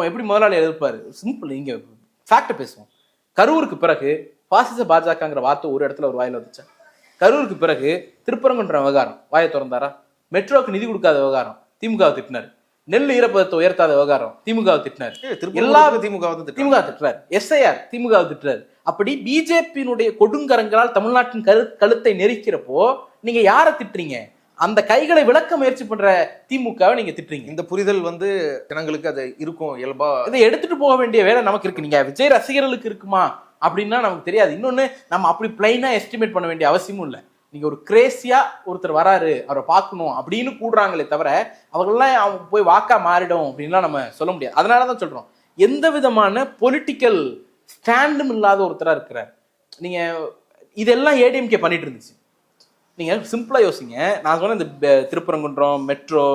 எப்படி முதலாளி எதிர்ப்பாரு? சிம்பிள், இங்க ஃபேக்ட் பேசுவோம். கரூருக்கு பிறகு பாசிச பாஜகங்கிற வார்த்தை ஒரு இடத்துல ஒரு வாயில வந்துச்சா? கரூருக்கு பிறகு திருப்பரங்குன்ற விவகாரம் வாயை திறந்தாரா? மெட்ரோக்கு நிதி கொடுக்காத விவகாரம் திமுக திட்டினார். நெல் ஈரப்பதத்தை உயர்த்தாத விவகாரம் திமுக திட்டினார். எல்லாரும் திமுக திட்டுறாரு. எஸ்ஐஆர் திமுக திட்டுறாரு. அப்படி பிஜேபியினுடைய கொடுங்கரங்களால் தமிழ்நாட்டின் கழுத்தை நெரிக்கிறப்போ நீங்க யாரை திட்டுறீங்க? அந்த கைகளை விளக்க முயற்சி பண்ற திமுகவை நீங்க திட்டுறீங்க. இந்த புரிதல் வந்து ஜனங்களுக்கு அது இருக்கும் இயல்பா. இதை எடுத்துட்டு போக வேண்டிய வேலை நமக்கு இருக்கு. நீங்க விஜய் ரசிகர்களுக்கு இருக்குமா அப்படின்னா நமக்கு தெரியாது. இன்னொன்னு, நம்ம அப்படி பிளைனா எஸ்டிமேட் பண்ண வேண்டிய அவசியமும் இல்லை. நீங்க ஒரு கிரேசியா ஒருத்தர் வராரு, அவரை பார்க்கணும் அப்படின்னு கூடுறாங்களே தவிர அவர்கள்லாம் அவங்க போய் வாக்கா மாறிடும் அப்படின்லாம் நம்ம சொல்ல முடியாது. அதனாலதான் சொல்றோம், எந்த விதமான பொலிட்டிக்கல் ஸ்டாண்டும் இல்லாத ஒருத்தரா இருக்கிறார். நீங்க இதெல்லாம் ஏடிஎம்கே பண்ணிட்டு இருந்துச்சு. நீங்க சிம்பிளா யோசிங்க. நான் சொன்ன இந்த திருப்பரங்குன்றம், மெட்ரோ,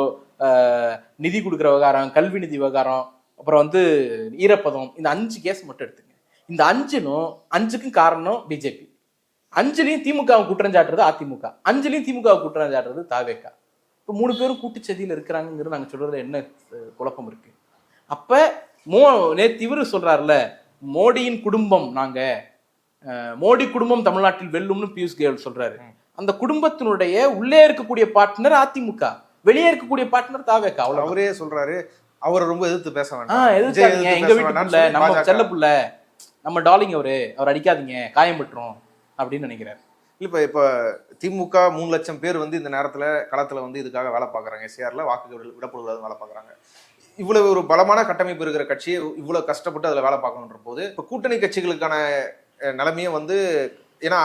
நிதி கொடுக்குற விவகாரம், கல்வி நிதி விவகாரம், அப்புறம் வந்து ஈரப்பதம், இந்த 5 கேஸ் மட்டும் எடுத்துங்க. இந்த 5க்கும் காரணம் பிஜேபி. 5லையும் திமுக குற்றம் சாட்டுறது அதிமுக, 5லையும் திமுக குற்றம் சாட்டுறது தாவேகா. இப்போ 3 பேரும் கூட்டுச்சதியில் இருக்கிறாங்கிறது நாங்கள் சொல்றதுல என்ன குழப்பம் இருக்கு? அப்ப நேத்து இவரு சொல்றாருல, மோடியின் குடும்பம் நாங்க, மோடி குடும்பம் தமிழ்நாட்டில் வெல்லும்னு பியூஷ் கோயல் சொல்றாரு. அந்த குடும்பத்தினுடைய உள்ளே இருக்கக்கூடிய பார்ட்னர் அதிமுக, வெளியே இருக்கக்கூடிய பார்ட்னர் தாவேகா. அவரே சொல்றாரு, அவரை ரொம்ப எதிர்த்து பேச வேண்டாம், விஜய் எதிர்க்காதீங்க, எதிர்த்து எங்க பேச வீட்டு வேண்டாம்னு புள்ள, சொல்லி நம்ம பாஜக. செல்ல புள்ள, நம்ம டார்லிங் அவர் அடிக்காதீங்க, காயம் பட்டுரும் அப்படின்னு நினைக்கிறாரு. இப்ப திமுக 3 லட்சம் பேர் வந்து இந்த நேரத்துல களத்துல வந்து இதுக்காக வேலை பாக்குறாங்க, எஸ்ஆர்ல வாக்குகள் விடப்படுவதாக வேலை பாக்குறாங்க. இவ்வளவு ஒரு பலமான கட்டமைப்பு இருக்கிற கட்சியை இவ்வளவு கஷ்டப்பட்டு அதுல வேலை பார்க்கணுன்ற போது இப்ப கூட்டணி கட்சிகளுக்கான நிலைமையும் வந்து, ஏன்னா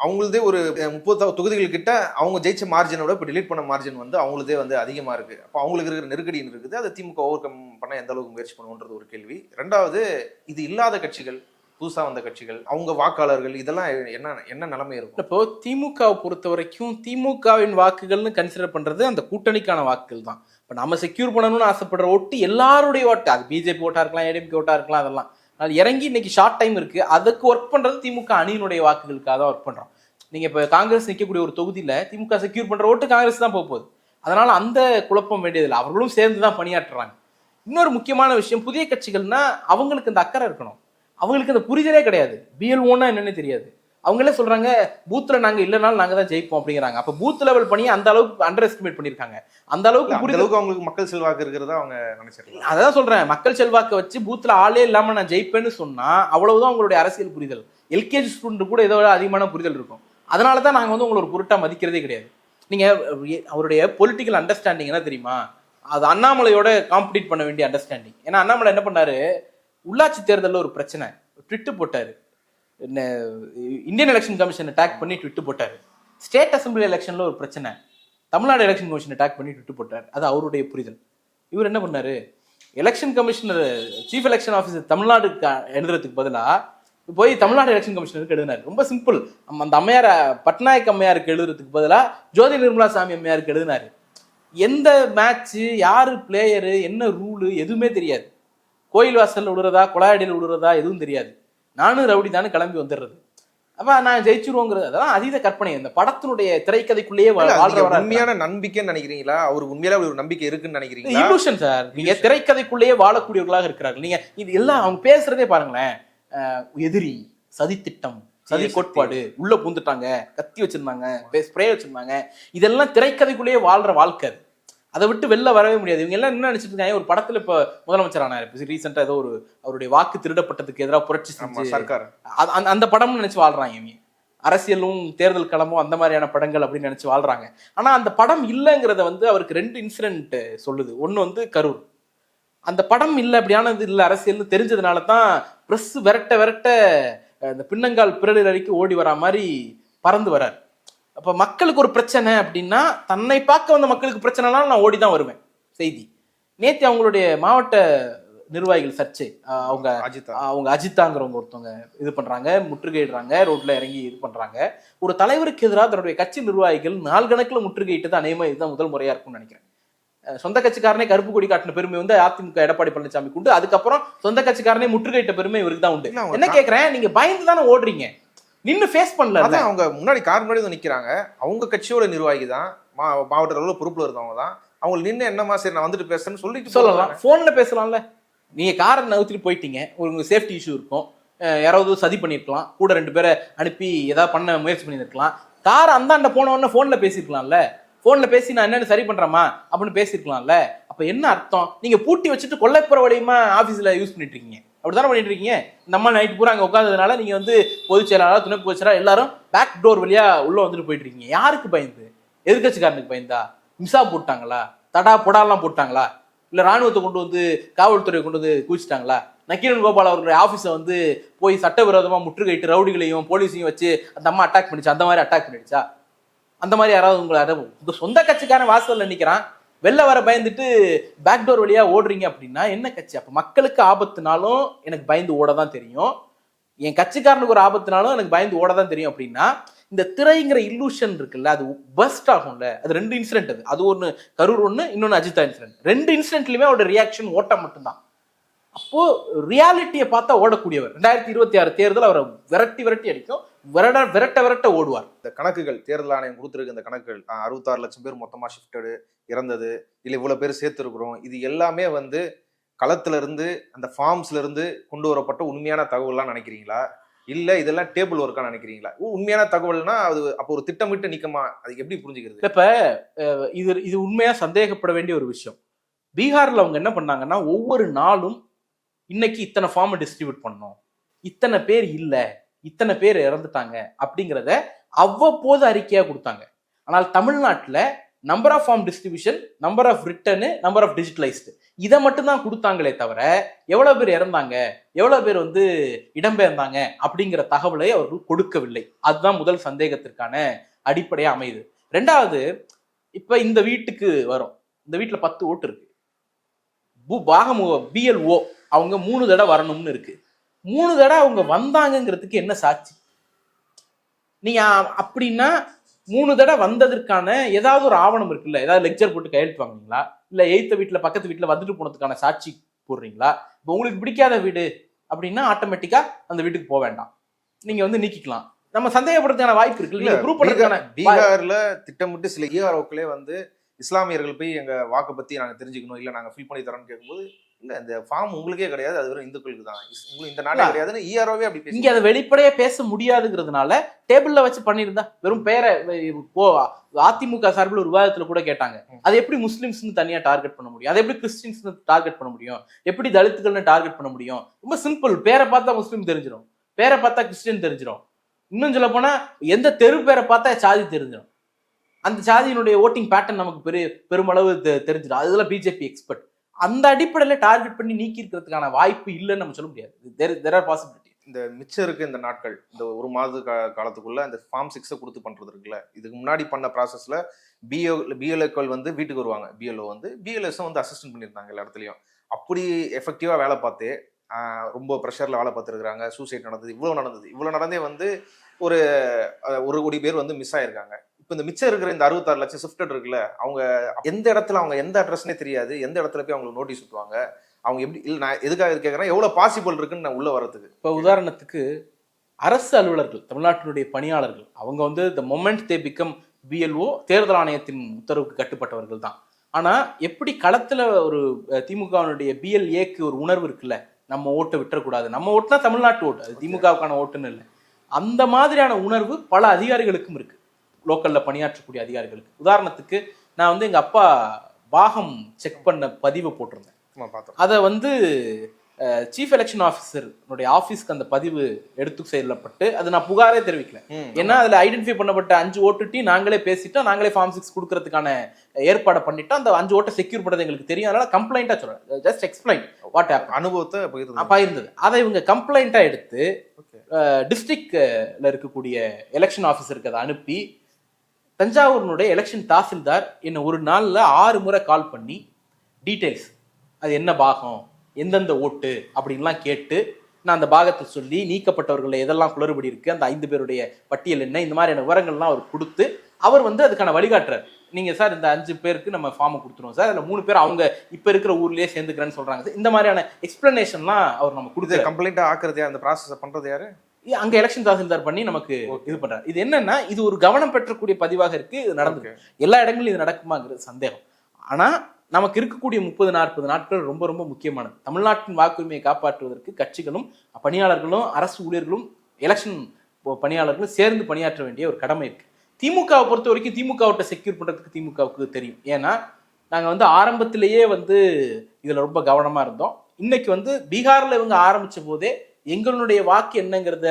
அவங்களதே ஒரு 30 தொகுதிகள் கிட்ட அவங்க ஜெயிச்ச மார்ஜினோட இப்போ டிலீட் பண்ண மார்ஜின் வந்து அவங்களதே வந்து அதிகமா இருக்கு. அப்போ அவங்களுக்கு இருக்கிற நெருக்கடி இருக்குது, அதை திமுக ஓவர் கம் பண்ண எந்த அளவுக்கு முயற்சி பண்ணுவோன்றது ஒரு கேள்வி. ரெண்டாவது, இது இல்லாத கட்சிகள், புதுசா வந்த கட்சிகள், அவங்க வாக்காளர்கள், இதெல்லாம் என்ன நிலைமை இருக்கும்? இப்போ திமுகவை பொறுத்த வரைக்கும் திமுகவின் வாக்குகள்னு கன்சிடர் பண்றது அந்த கூட்டணிக்கான வாக்குகள் தான். இப்போ நம்ம செக்யூர் பண்ணணும்னு ஆசைப்படுற ஓட்டு எல்லாருடைய ஓட்டு, அது பிஜேபி ஓட்டா இருக்கலாம், ஏடிஎம்கே ஓட்டா இருக்கலாம், அதெல்லாம் அதனால இறங்கி இன்னைக்கு ஷார்ட் டைம் இருக்கு, அதுக்கு ஒர்க் பண்றது திமுக அணியினுடைய வாக்குகளுக்காக தான் ஒர்க் பண்றோம். நீங்க இப்ப காங்கிரஸ் நிற்கக்கூடிய ஒரு தொகுதியில திமுக செக்யூர் பண்ற ஓட்டு காங்கிரஸ் தான் போகுது. அதனால அந்த குழப்பம் வேண்டியதில்லை, அவர்களும் சேர்ந்து தான் பணியாற்றுறாங்க. இன்னொரு முக்கியமான விஷயம், புதிய கட்சிகள்னா அவங்களுக்கு இந்த அக்கறை இருக்கணும், அவங்களுக்கு அந்த புரிதலே கிடையாது, பிஎல்ஓன்னா என்னன்னு தெரியாது. அவங்களே சொல்றாங்க பூத்ல நாங்க இல்லைனாலும் நாங்க தான் ஜெயிப்போம் அப்படிங்கிறாங்க. அப்ப பூத் லெவல் பண்ணி அந்த அளவுக்கு அண்டர் எஸ்டிமேட் பண்ணிருக்காங்க. அந்த அளவுக்கு அவங்களுக்கு மக்கள் செல்வாக்கு இருக்கிறதா அவங்க நினைச்சிருக்காங்க. அதான் சொல்றேன், மக்கள் செல்வாக்கு வச்சு பூத்ல ஆளே இல்லாம நான் ஜெயிப்பேன்னு சொன்னா அவ்வளவுதான் அவங்களுடைய அரசியல் புரிதல். எல்கேஜி ஸ்டூடெண்ட் கூட இதோட அதிகமான புரிதல் இருக்கும். அதனாலதான் நாங்க வந்து உங்களை ஒரு பொருட்டா மதிக்கிறதே கிடையாது. நீங்க அவருடைய பொலிட்டிக்கல் அண்டர்ஸ்டாண்டிங் என்ன தெரியுமா, அது அண்ணாமலையோட காம்படிட் பண்ண வேண்டிய அண்டர்ஸ்டாண்டிங். ஏன்னா அண்ணாமலை என்ன பண்ணாரு, உள்ளாட்சி தேர்தலில் ஒரு பிரச்சனை, ட்விட்டு போட்டாரு, இந்தியன் எலெக்ஷன் கமிஷன் அட்டாக் பண்ணி ட்விட்டு போட்டாரு. ஸ்டேட் அசம்பிளி எலெக்ஷன்ல ஒரு பிரச்சனை, தமிழ்நாடு எலெக்ஷன் கமிஷன் அட்டாக் பண்ணி ட்விட்டு போட்டாரு. அது அவருடைய புரிதல். இவர் என்ன பண்ணாரு, election commissioner chief election officer தமிழ்நாடுக்கு எழுதுறதுக்கு பதிலா போய் தமிழ்நாடு எலெக்ஷன் கமிஷனருக்கு எழுதினாரு. ரொம்ப சிம்பிள். அந்த அம்மையார் பட்நாயக் அம்மையாருக்கு எழுதுறதுக்கு பதிலா ஜோதி நிர்மலா சாமி அம்மையாருக்கு எழுதினாரு. எந்த மேட்ச்சு, யாரு பிளேயரு, என்ன ரூலு எதுவுமே தெரியாது. கோயில் வாசல் விடுறதா கொலாயடியில் விடுறதா எதுவும் தெரியாது. நானும் ரவுடி தானே கிளம்பி வந்துடுறது. அப்ப நான் ஜெயிச்சிருவோங்கிறது அதெல்லாம் அதீத கற்பனை. இந்த படத்தினுடைய திரைக்கதைக்குள்ளேயே உண்மையான நம்பிக்கைன்னு நினைக்கிறீங்களா? அவருக்கு உண்மையில ஒரு நம்பிக்கை இருக்குன்னு நினைக்கிறீங்களா? Illusion sir. நீங்க திரைக்கதைக்குள்ளேயே வாழக்கூடியவர்களாக இருக்கிறார்கள். நீங்க இது எல்லாம் அவங்க பேசுறதே பாருங்களேன், எதிரி, சதி திட்டம், சதி கோட்பாடு, உள்ள பூந்துட்டாங்க, கத்தி வச்சிருந்தாங்க, ஸ்ப்ரே வச்சிருந்தாங்க, இதெல்லாம் திரைக்கதைக்குள்ளேயே வாழ்ற வாழ்க்கை. அதை விட்டு வெளில வரவே முடியாது. இவங்க எல்லாம் என்ன நினைச்சிட்டு இருக்காங்க, ஒரு படத்துல இப்ப முதலமைச்சர் ஆனாரு ரீசெண்டா, ஏதோ ஒரு அவருடைய வாக்கு திருடப்பட்டதுக்கு எதிராக புரட்சி சர்க்கார், அந்த படம்னு நினைச்சு வாழ்றாங்க. இவங்க அரசியலும் தேர்தல் களமும் அந்த மாதிரியான படங்கள் அப்படின்னு நினைச்சு வாழ்றாங்க. ஆனா அந்த படம் இல்லைங்கிறத வந்து அவருக்கு 2 இன்சிடென்ட் சொல்லுது. ஒன்னு வந்து கரூர், அந்த படம் இல்லை, அப்படியானது இல்லை அரசியல்னு தெரிஞ்சதுனால தான் பிரஸ் விரட்ட இந்த பின்னங்கால் பிறகு வரைக்கும் ஓடி வரா மாதிரி பறந்து வரார். அப்ப மக்களுக்கு ஒரு பிரச்சனை அப்படின்னா, தன்னை பார்க்க வந்த மக்களுக்கு பிரச்சனைனாலும் நான் ஓடி தான் வருவேன். செய்தி நேத்தி அவங்களுடைய மாவட்ட நிர்வாகிகள் சர்ச்சை, அவங்க அஜித்தாங்கிறவங்க ஒருத்தவங்க இது பண்றாங்க, முற்றுகையிடுறாங்க, ரோட்ல இறங்கி இது பண்றாங்க. ஒரு தலைவருக்கு எதிராக தன்னுடைய கட்சி நிர்வாகிகள் நாள் கணக்கில் முற்றுகையிட்டு தான் அநேகமா இதுதான் முதல் முறையா இருக்கும்னு நினைக்கிறேன். சொந்த கட்சிக்காரனே கருப்பு கொடி காட்டின பெருமை வந்து அதிமுக எடப்பாடி பழனிசாமிக்கு உண்டு. அதுக்கப்புறம் சொந்த கட்சிக்காரனே முற்றுகையிட்ட பெருமை இவருக்கு தான் உண்டு. என்ன கேட்கிறேன், நீங்க பயந்து தானே ஓடுறீங்க, நின்னு ஃபேஸ் பண்ணல. அதான் அவங்க முன்னாடி கார் முன்னாடி வந்து நிக்கிறாங்க, அவங்க கட்சியோட நிர்வாகி தான், மாவட்ட அளவுல பொறுப்புல இருந்தவங்க தான். அவங்க நின்று என்னமா சரி நான் வந்துட்டு பேசுறேன்னு சொல்லிட்டு சொல்லலாம், போன்ல பேசலாம்ல. நீங்க காரை நவுத்திட்டு போயிட்டீங்க, ஒரு சேஃப்டி இஷ்யூ இருக்கும், யாராவது சதி பண்ணிருக்கலாம், கூட 2 பேரை அனுப்பி ஏதாவது பண்ண முயற்சி பண்ணிருக்கலாம். கார் அந்தாண்ட போன உடனே போன்ல பேசிருக்கலாம்ல, போன்ல பேசி நான் என்னன்னு சரி பண்றேமா அப்படின்னு பேசிருக்கலாம்ல. அப்ப என்ன அர்த்தம், நீங்க பூட்டி வச்சுட்டு கொல்லைப்புற வழியுமா ஆபீஸ்ல யூஸ் பண்ணிட்டு இருக்கீங்க, அப்படித்தானே பண்ணிட்டு இருக்கீங்க. இந்த அம்மா நைட் பூரா அங்க உட்காந்ததுனால நீங்க வந்து பொதுச் செயலாளர், துணை பொதுச் செயலாளர் எல்லாரும் பேக் டோர் வழியா உள்ள வந்துட்டு போயிட்டு இருக்கீங்க. யாருக்கு பயந்து? எதிர்கட்சிக்காரனுக்கு பயந்தா? மிசா போட்டாங்களா, தடா பொடாலாம் போட்டாங்களா, இல்ல ராணுவத்தை கொண்டு வந்து காவல்துறையை கொண்டு வந்து குவிச்சிட்டாங்களா? நக்கீரன் கோபால் அவர்களுடைய ஆபீஸை வந்து போய் சட்டவிரோதமா முற்றுகையிட்டு ரவுடிகளையும் போலீஸையும் வச்சு அந்த அம்மா அட்டாக் பண்ணிச்சு, அந்த மாதிரி அட்டாக் பண்ணிடுச்சா? அந்த மாதிரி யாராவது உங்களை சொந்த கட்சிக்காரன் வாசல்ல நிக்கிறான், வெளில வர பயந்துட்டு பேக்டோர் வழியா ஓடுறீங்க அப்படின்னா என்ன கட்சி? அப்ப மக்களுக்கு ஆபத்துனாலும் எனக்கு பயந்து ஓட தான் தெரியும், என் கட்சிக்காரனுக்கு ஒரு ஆபத்துனாலும் எனக்கு பயந்து ஓட தான் தெரியும். அப்படின்னா இந்த திரைங்கிற இல்லூஷன் இருக்குல்ல, அது பஸ்ட் ஆகும்ல. அது 2 இன்சிடென்ட், அது ஒன்னு கரூர், ஒன்னு இன்னொன்னு அஜிதா இன்சிடென்ட். 2 இன்சிடென்ட்லயுமே அவரோட ரியாக்ஷன் ஓட்டம் மட்டும்தான். அப்போ ரியாலிட்டியை பார்த்தா ஓடக்கூடியவர். 2026 தேர்தல் அவரை விரட்டி அடிக்கும், விரட்ட ஓடுவார். இந்த கணக்குகள், தேர்தல் ஆணையம் கொடுத்துருக்கு இந்த கணக்குகள், 66 லட்சம் பேர் மொத்தமா ஷிஃப்டடு, இறந்தது, இல்லை இவ்வளவு பேர் சேர்த்துருக்குறோம், இது எல்லாமே வந்து களத்துல இருந்து அந்த ஃபார்ம்ஸ்ல இருந்து கொண்டு வரப்பட்ட உண்மையான தகவல்லாம் நினைக்கிறீங்களா, இல்ல இதெல்லாம் டேபிள் ஒர்க்கா நினைக்கிறீங்களா? உண்மையான தகவல்னா அது அப்போ ஒரு திட்டமிட்டு நிக்கமா, அது எப்படி புரிஞ்சுக்கிறது? இப்ப இது உண்மையா சந்தேகப்பட வேண்டிய ஒரு விஷயம். பீகார்ல அவங்க என்ன பண்ணாங்கன்னா ஒவ்வொரு நாளும் இன்னைக்கு இத்தனை ஃபார்ம் டிஸ்ட்ரிபியூட் பண்ணோம், இத்தனை பேர் இல்ல, இத்தனை பேர் இறந்துட்டாங்க அப்படிங்கிறத அவ்வப்போது அறிக்கையா கொடுத்தாங்க. ஆனால் தமிழ்நாட்டில் number of form distribution, number of return, number of digitalised இதை மட்டும் தான் கொடுத்தாங்களே தவிர எவ்வளவு பேர் இறந்தாங்க, எவ்வளவு பேர் வந்து இடம்பெயர்ந்தாங்க அப்படிங்கிற தகவலை அவர்கள் கொடுக்கவில்லை. அதுதான் முதல் சந்தேகத்திற்கான அடிப்படையா அமையுது. ரெண்டாவது, இப்ப இந்த வீட்டுக்கு வரும், இந்த வீட்டுல 10 ஓட்டு இருக்கு, BLO அவங்க 3 தடவை வரணும்னு இருக்கு. 3 தடவை அவங்க வந்தாங்கிறதுக்கு என்ன சாட்சி? நீங்க அப்படின்னா 3 தடவை வந்ததற்கான ஏதாவது ஒரு ஆவணம் இருக்குல்ல, ஏதாவது லெக்சர் போட்டு கையெழுத்து வாங்குறீங்களா, இல்ல எய்த்த வீட்டுல பக்கத்து வீட்டுல வந்துட்டு போனதுக்கான சாட்சி போடுறீங்களா? இப்போ உங்களுக்கு பிடிக்காத வீடு அப்படின்னா ஆட்டோமேட்டிக்கா அந்த வீட்டுக்கு போக வேண்டாம், நீங்க வந்து நீக்கிக்கலாம். நம்ம சந்தேகப்படுறதுக்கான வாய்ப்பு இருக்கு. பீகார்ல திட்டமிட்டு சில EROக்களே வந்து இஸ்லாமியர்கள் போய் எங்க வாக்கு பத்தி நாங்க தெரிஞ்சுக்கணும், இல்ல நாங்க ஃபில் பண்ணி தரோம்னு கேட்கும்போது இல்ல இந்த ஃபார்ம் உங்களுக்கே கிடையாது, அது வெறும் இந்துக்களுக்கு தான், உங்களுக்கு இந்த நாடே கிடையாதுன்னு EROவே அப்படி இங்க அதை வெளிப்படையா பேச முடியாதுங்கிறதுனால டேபிள்ல வச்சு பண்ணியிருந்தா வெறும் பேரை அதிமுக சார்பில் ஒரு விவாதத்துல கூட கேட்டாங்க, அது எப்படி முஸ்லிம்ஸ்னு தனியா டார்கெட் பண்ண முடியும், அதை எப்படி கிறிஸ்டின்ஸ்னு டார்கெட் பண்ண முடியும், எப்படி தலித்துகள்னு டார்கெட் பண்ண முடியும்? ரொம்ப சிம்பிள், பேரை பார்த்தா முஸ்லீம் தெரிஞ்சிடும், பேரை பார்த்தா கிறிஸ்டின் தெரிஞ்சிடும், இன்னும் சொல்ல போனா எந்த தெரு பேரை பார்த்தா சாதி தெரிஞ்சிடும், அந்த சாதியினுடைய ஓட்டிங் பேட்டர்ன் நமக்கு பெருமளவு தெரிஞ்சிடும். அதெல்லாம் பிஜேபி எக்ஸ்பர்ட். அந்த அடிப்படையில டார்கெட் பண்ணி நீக்கி இருக்கிறதுக்கான வாய்ப்பு இல்லைன்னு நம்ம சொல்ல முடியாது. there are possibility. இந்த மிச்சம் இருக்கு இந்த நாட்கள், இந்த ஒரு மாத காலத்துக்குள்ள இந்த ஃபார்ம் 6 கொடுத்து பண்றது இருக்குல்ல, இதுக்கு முன்னாடி பண்ண ப்ராசஸ்ல BLOக்கள் வந்து வீட்டுக்கு வருவாங்க, BLO வந்து BLS வந்து அசிஸ்டன்ட் பண்ணியிருந்தாங்க எல்லா இடத்துலையும். அப்படி எஃபெக்டிவா வேலை பார்த்து ரொம்ப ப்ரெஷர்ல வேலை பார்த்துருக்காங்க. சூசைட் நடந்தது, இவ்வளவு நடந்தே வந்து ஒரு 1 கோடி பேர் வந்து மிஸ் ஆயிருக்காங்க. இப்போ இந்த மிச்சம் இருக்கிற இந்த 66 லட்சம் ஷிஃப்டட் இருக்குல்ல, அவங்க எந்த இடத்துல, அவங்க எந்த அட்ரஸ்னே தெரியாது, எந்த இடத்துல போய் அவங்களுக்கு நோட்டீஸ் விட்டுவாங்க, அவங்க எப்படி, இல்லை நான் எதுக்காக கேட்குறேன், எவ்வளவு பாசிபிள் இருக்குன்னு நான் உள்ள வரதுக்கு. இப்போ உதாரணத்துக்கு அரசு அலுவலர்கள், தமிழ்நாட்டினுடைய பணியாளர்கள், அவங்க வந்து the moment they become BLO தேர்தல் ஆணையத்தின் உத்தரவுக்கு கட்டுப்பட்டவர்கள் தான். ஆனா எப்படி களத்துல ஒரு திமுகவினுடைய BLAக்கு ஒரு உணர்வு இருக்குல்ல, நம்ம ஓட்டை விட்டுறக்கூடாது, நம்ம ஓட்டுனா தமிழ்நாட்டு ஓட்டு, அது திமுகவுக்கான ஓட்டுன்னு இல்லை, அந்த மாதிரியான உணர்வு பல அதிகாரிகளுக்கும் இருக்கு, லோக்கல்ல பணியாற்றக்கூடிய அதிகாரிகளுக்கு. உதாரணத்துக்கு நான் வந்து எங்க அப்பா பாகம் செக் பண்ண பதிவு போட்டிருந்தேன், அதை வந்து சீஃப் எலெக்ஷன் ஆஃபீஸர் ஆஃபீஸ்க்கு அந்த பதிவு எடுத்து செல்லப்பட்டு அது நான் புகாரே தெரிவிக்கல. ஏன்னா அதுல ஐடென்டிஃபை பண்ணப்பட்ட 5 ஓட்டுட்டி நாங்களே பேசிட்டோம், நாங்களே ஃபார்ம் 6 கொடுக்கறதுக்கான ஏற்பாடை பண்ணிட்டோம், அந்த 5 ஓட்டை செக்யூர் பண்ணது எங்களுக்கு தெரியும், அதனால கம்ப்ளைண்டா சொல்றேன், ஜஸ்ட் எக்ஸ்பிளைன் வாட் ஹேப்பன், அனுபவத்தை பகிர்ந்தது. அதை இவங்க கம்ப்ளைண்டா எடுத்து டிஸ்ட்ரிக்ட்ல இருக்கக்கூடிய எலெக்ஷன் ஆஃபீஸருக்கு அதை அனுப்பி, தஞ்சாவூரினுடைய எலெக்ஷன் தாசில்தார் என்ன ஒரு நாள்ல 6 முறை கால் பண்ணி டீடைல்ஸ், அது என்ன பாகம், எந்தெந்த ஓட்டு அப்படின்லாம் கேட்டு, நான் அந்த பாகத்தை சொல்லி நீக்கப்பட்டவர்கள் எதெல்லாம் குளறுபடி இருக்கு, அந்த 5 பேருடைய பட்டியல் என்ன, இந்த மாதிரியான விவரங்கள்லாம் அவர் கொடுத்து, அவர் வந்து அதுக்கான வழிகாட்டுறாரு. நீங்க சார் இந்த 5 பேருக்கு நம்ம ஃபார்ம் கொடுத்துருவோம் சார், அதுல 3 பேர் அவங்க இப்ப இருக்கிற ஊர்லயே சேர்ந்துக்கிறேன்னு சொல்றாங்க சார், இந்த மாதிரியான எக்ஸ்பிளனேஷன்லாம் அவர் நம்ம கொடுத்து கம்ப்ளைண்டா ஆக்குறது, அந்த ப்ராசஸ் பண்றது யாரு? அங்க எலெக்ஷன் தாசில்தார் பண்ணி நமக்கு இது பண்றாரு. இது என்னன்னா, இது ஒரு கவனம் பெற்றக்கூடிய பதிவாக இருக்கு, இது நடந்து எல்லா இடங்களிலும் இது நடக்குமாங்கிறது சந்தேகம். ஆனா நமக்கு இருக்கக்கூடிய 30-40 நாட்கள் ரொம்ப ரொம்ப முக்கியமானது. தமிழ்நாட்டின் வாக்குரிமையை காப்பாற்றுவதற்கு கட்சிகளும் பணியாளர்களும் அரசு ஊழியர்களும் எலெக்ஷன் பணியாளர்களும் சேர்ந்து பணியாற்ற வேண்டிய ஒரு கடமை இருக்கு. திமுகவை பொறுத்த வரைக்கும் திமுகவிட்ட செக்யூர் பண்றதுக்கு திமுகவுக்கு தெரியும். ஏன்னா நாங்க வந்து ஆரம்பத்திலேயே வந்து இதுல ரொம்ப கவனமா இருந்தோம். இன்னைக்கு வந்து பீகார்ல இவங்க ஆரம்பிச்ச போதே எங்களுடைய வாக்கு என்னங்கிறத